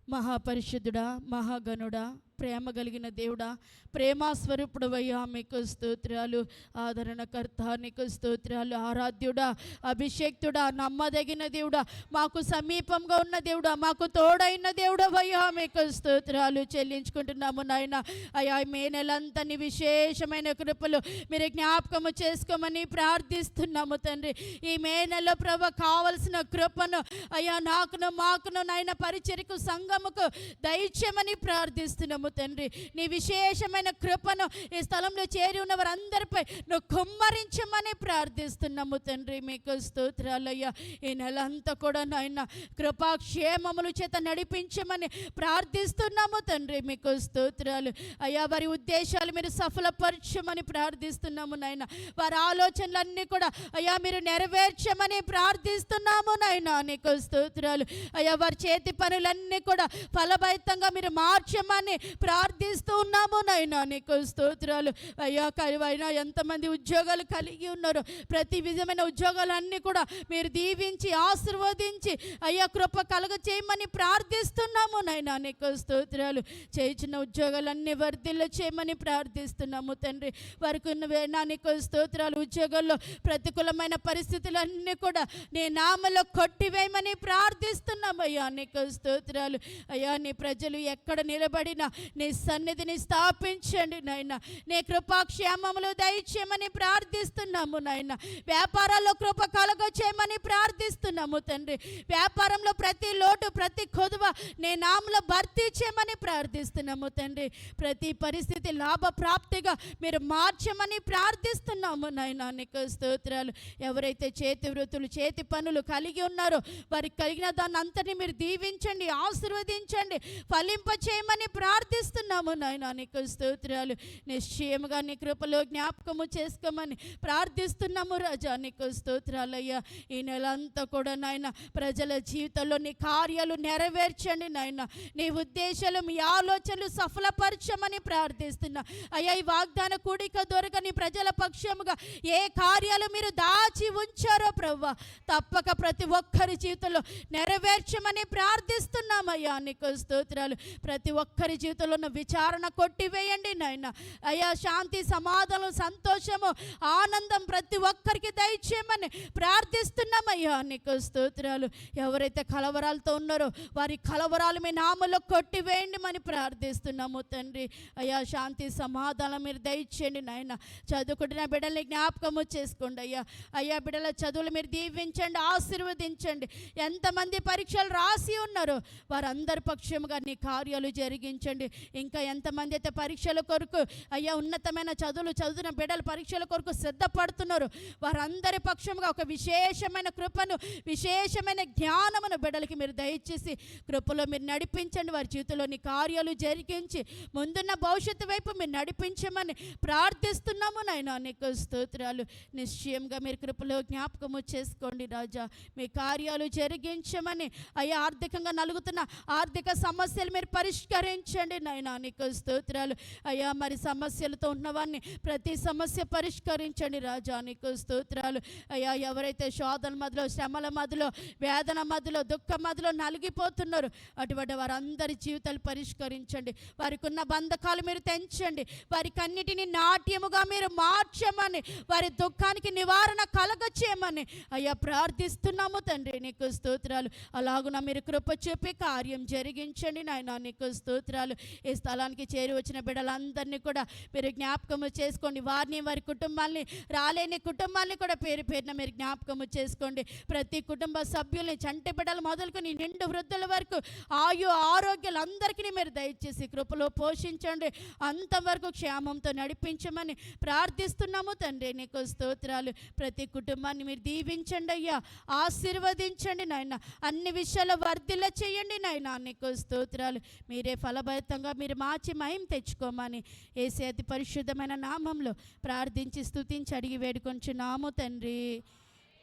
మహాపరిశుద్ధుడా, మహాగణుడా, ప్రేమ కలిగిన దేవుడా, ప్రేమా స్వరూపుడు అయ్యా, మీకు స్తోత్రాలు. ఆదరణకర్త నీకు స్తోత్రాలు. ఆరాధ్యుడా, అభిషేక్తుడా, నమ్మదగిన దేవుడా, మాకు సమీపంగా ఉన్న దేవుడా, మాకు తోడైన దేవుడా అయ్యా, మీకు స్తోత్రాలు చెల్లించుకుంటున్నాము నాయన. అయ్యా, మే నెలంతా నీ విశేషమైన కృపలు మీరు జ్ఞాపకము చేసుకోమని ప్రార్థిస్తున్నాము తండ్రి. ఈ మే నెల ప్రభు కావలసిన కృపను అయ్యా నాకును మాకును నాయన పరిచర్యకు సంఘముకు దయచేయమని ప్రార్థిస్తున్నాము తండ్రి. నీ విశేషమైన కృపను ఈ స్థలంలో చేరి ఉన్న వారందరిపై నువ్వు కుమ్మరించమని ప్రార్థిస్తున్నాము తండ్రి. మీకు స్తోత్రాలయ్యా. ఈ నెలంతా కూడా నాయన కృపాక్షేమముల చేత నడిపించమని ప్రార్థిస్తున్నాము తండ్రి. మీకు స్తోత్రాలు అయ్యా. వారి ఉద్దేశాలు మీరు సఫలపరచమని ప్రార్థిస్తున్నాము నాయన. వారి ఆలోచనలన్నీ కూడా అయ్యా మీరు నెరవేర్చమని ప్రార్థిస్తున్నాము నాయన. నీకు స్తోత్రాలు అయ్యా. వారి చేతి పనులన్నీ కూడా ఫలభరితంగా మీరు మార్చమని ప్రార్థిస్తూ ఉన్నాము నాయన. నీకు స్తోత్రాలు అయ్యా. అయినా ఎంతమంది ఉద్యోగాలు కలిగి ఉన్నారో ప్రతి విధమైన ఉద్యోగాలన్నీ కూడా మీరు దీవించి ఆశీర్వదించి అయ్యా కృప కలుగ చేయమని ప్రార్థిస్తున్నాము నాయన. నీకు స్తోత్రాలు. చేయించిన ఉద్యోగాలన్నీ వర్ధిల్ల చేయమని ప్రార్థిస్తున్నాము తండ్రి. వారికి ఉన్న నీకు స్తోత్రాలు. ఉద్యోగాల్లో ప్రతికూలమైన పరిస్థితులన్నీ కూడా నీ నామలో కొట్టివేయమని ప్రార్థిస్తున్నాము అయ్యా. నీకు స్తోత్రాలు అయ్యా. నీ ప్రజలు ఎక్కడ నిలబడినా నీ సన్నిధిని స్థాపించండి నాయన. నీ కృపాక్షేమములు దయచేయమని ప్రార్థిస్తున్నాము నాయన. వ్యాపారాల్లో కృప కలుగ చేయమని ప్రార్థిస్తున్నాము తండ్రి. వ్యాపారంలో ప్రతి లోటు ప్రతి కొదువ నీ నామలో భర్తీ చేయమని ప్రార్థిస్తున్నాము తండ్రి. ప్రతి పరిస్థితి లాభప్రాప్తిగా మీరు మార్చమని ప్రార్థిస్తున్నాము నాయన. నీకు స్తోత్రాలు. ఎవరైతే చేతి వృత్తులు చేతి పనులు కలిగి ఉన్నారో వారికి కలిగిన దాన్ని అంతని మీరు దీవించండి, ఆశీర్వదించండి, ఫలింప చేయమని ప్రార్థిస్తున్నాము నాయన. నీకు స్తోత్రాలు. నిశ్చయముగా నీ కృపలో జ్ఞాపకము చేసుకోమని ప్రార్థిస్తున్నాము రాజా. నీకు స్తోత్రాలయ్యా. ఈ నెలంతా కూడా నాయన ప్రజల జీవితంలో నీ కార్యాలు నెరవేర్చండి నాయన. నీ ఉద్దేశాలు మీ ఆలోచనలు సఫలపరచమని ప్రార్థిస్తున్నా అయ్యా. ఈ వాగ్దాన కూడిక దొరకని ప్రజల పక్షముగా ఏ కార్యాలు మీరు దాచి ఉంచారో ప్రభువా తప్పక ప్రతి ఒక్కరి జీవితంలో నెరవేర్చమని ప్రార్థిస్తున్నామయ్యా. నీకు స్తోత్రాలు. ప్రతి ఒక్కరి జీవితంలో ఉన్న విచారణ కొట్టివేయండి నాయన. అయ్యా శాంతి సమాధానం సంతోషము ఆనందం ప్రతి ఒక్కరికి దయచేయమని ప్రార్థిస్తున్నామయ్యా. నీకు స్తోత్రాలు. ఎవరైతే కలవరాలతో ఉన్నారో వారి కలవరాలు మీ నామలో కొట్టివేయండి అని ప్రార్థిస్తున్నాము తండ్రి. అయ్యా శాంతి సమాధానం మీరు దయచేయండి నాయన. చదువుకుంటున్న బిడ్డల్ని జ్ఞాపకము చేసుకోండి అయ్యా. అయ్యా బిడ్డల చదువులు మీరు దీవించండి, ఆశీర్వదించండి. ఎంతమంది పరీక్షలు రాసి ఉన్నారో వారందరి పక్షముగా నీ కార్యాలు జరిగించండి. ఇంకా ఎంతమంది అయితే పరీక్షల కొరకు అయ్యా ఉన్నతమైన చదువులు చదువుతున్న బిడ్డలు పరీక్షల కొరకు సిద్ధపడుతున్నారు వారందరి పక్షముగా ఒక విశేషమైన కృపను విశేషమైన జ్ఞానమును బిడ్డలకి మీరు దయచేసి కృపలో మీరు నడిపించండి. వారి జీవితంలోని కార్యాలు జరిగించి ముందున్న భవిష్యత్తు వైపు మీరు నడిపించమని ప్రార్థిస్తున్నాము నాయన. నీకు స్తోత్రాలు. నిశ్చయంగా మీరు కృపలో జ్ఞాపకము చేసుకోండి రాజా. మీ కార్యాలు జరిగించమని అయ్యా. ఆర్థికంగా నలుగుతున్న ఆర్థిక సమస్యలు మీరు పరిష్కరించండి నాయన. నీకు స్తోత్రాలు అయ్యా. మరి సమస్యలతో ఉన్నవారిని ప్రతి సమస్య పరిష్కరించండి రాజా. నీకు స్తోత్రాలు అయ్యా. ఎవరైతే శోధన మధ్యలో శ్రమల మధ్యలో వేదన మధ్యలో దుఃఖ మధ్యలో నలిగిపోతున్నారు అటువంటి వారందరి జీవితాలు పరిష్కరించండి. వారికి ఉన్న బంధకాలు మీరు తెంచండి. వారికి అన్నిటినీ నాట్యముగా మీరు మార్చమని వారి దుఃఖానికి నివారణ కలగచేయమని అయ్యా ప్రార్థిస్తున్నాము తండ్రి. నీకు స్తోత్రాలు. అలాగున మీరు కృప చూపి కార్యం జరిగించండి నాయన. నీకు స్తోత్రాలు. ఈ స్థలానికి చేరి వచ్చిన బిడ్డలందరినీ కూడా మీరు జ్ఞాపకము చేసుకోండి. వారిని వారి కుటుంబాల్ని రాలేని కుటుంబాల్ని కూడా పేరు పేరున మీరు జ్ఞాపకము చేసుకోండి. ప్రతి కుటుంబ సభ్యుల్ని చంటి బిడ్డలు మొదలుకొని నిండు వృద్ధుల వరకు ఆయు ఆరోగ్యాలు అందరికీ మీరు దయచేసి కృపలో పోషించండి. అంతవరకు క్షేమంతో నడిపించమని ప్రార్థిస్తున్నాము తండ్రి. నీకు స్తోత్రాలు. ప్రతి కుటుంబాన్ని మీరు దీవించండి అయ్యా, ఆశీర్వదించండి నాయన. అన్ని విషయాల్లో వర్ధిల్ల చేయండి నాయన. నీకు స్తోత్రాలు. మీరే ఫలభరితంగా మీరు మార్చి మహిమ తెచ్చుకోమని యేసు అతి పరిశుద్ధమైన నామంలో ప్రార్థించి స్తుతించి అడిగి వేడుకొంచున్నాము తండ్రి.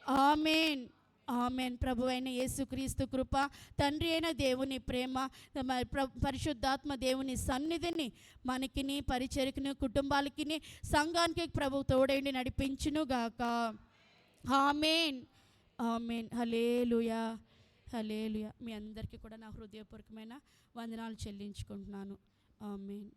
ఆమేన్. ఆమెన్. ప్రభు అయిన యేసుక్రీస్తు కృప, తండ్రి అయిన దేవుని ప్రేమ, పరిశుద్ధాత్మ దేవుని సన్నిధిని మనకిని పరిచర్యకుని కుటుంబాలకి సంఘానికి ప్రభు తోడేండి నడిపించును గాక. ఆమెన్. ఆమెన్. హల్లెలూయా. హల్లెలూయా. మీ అందరికీ కూడా నా హృదయపూర్వకమైన వందనాలు చెల్లించుకుంటున్నాను. ఆమేన్.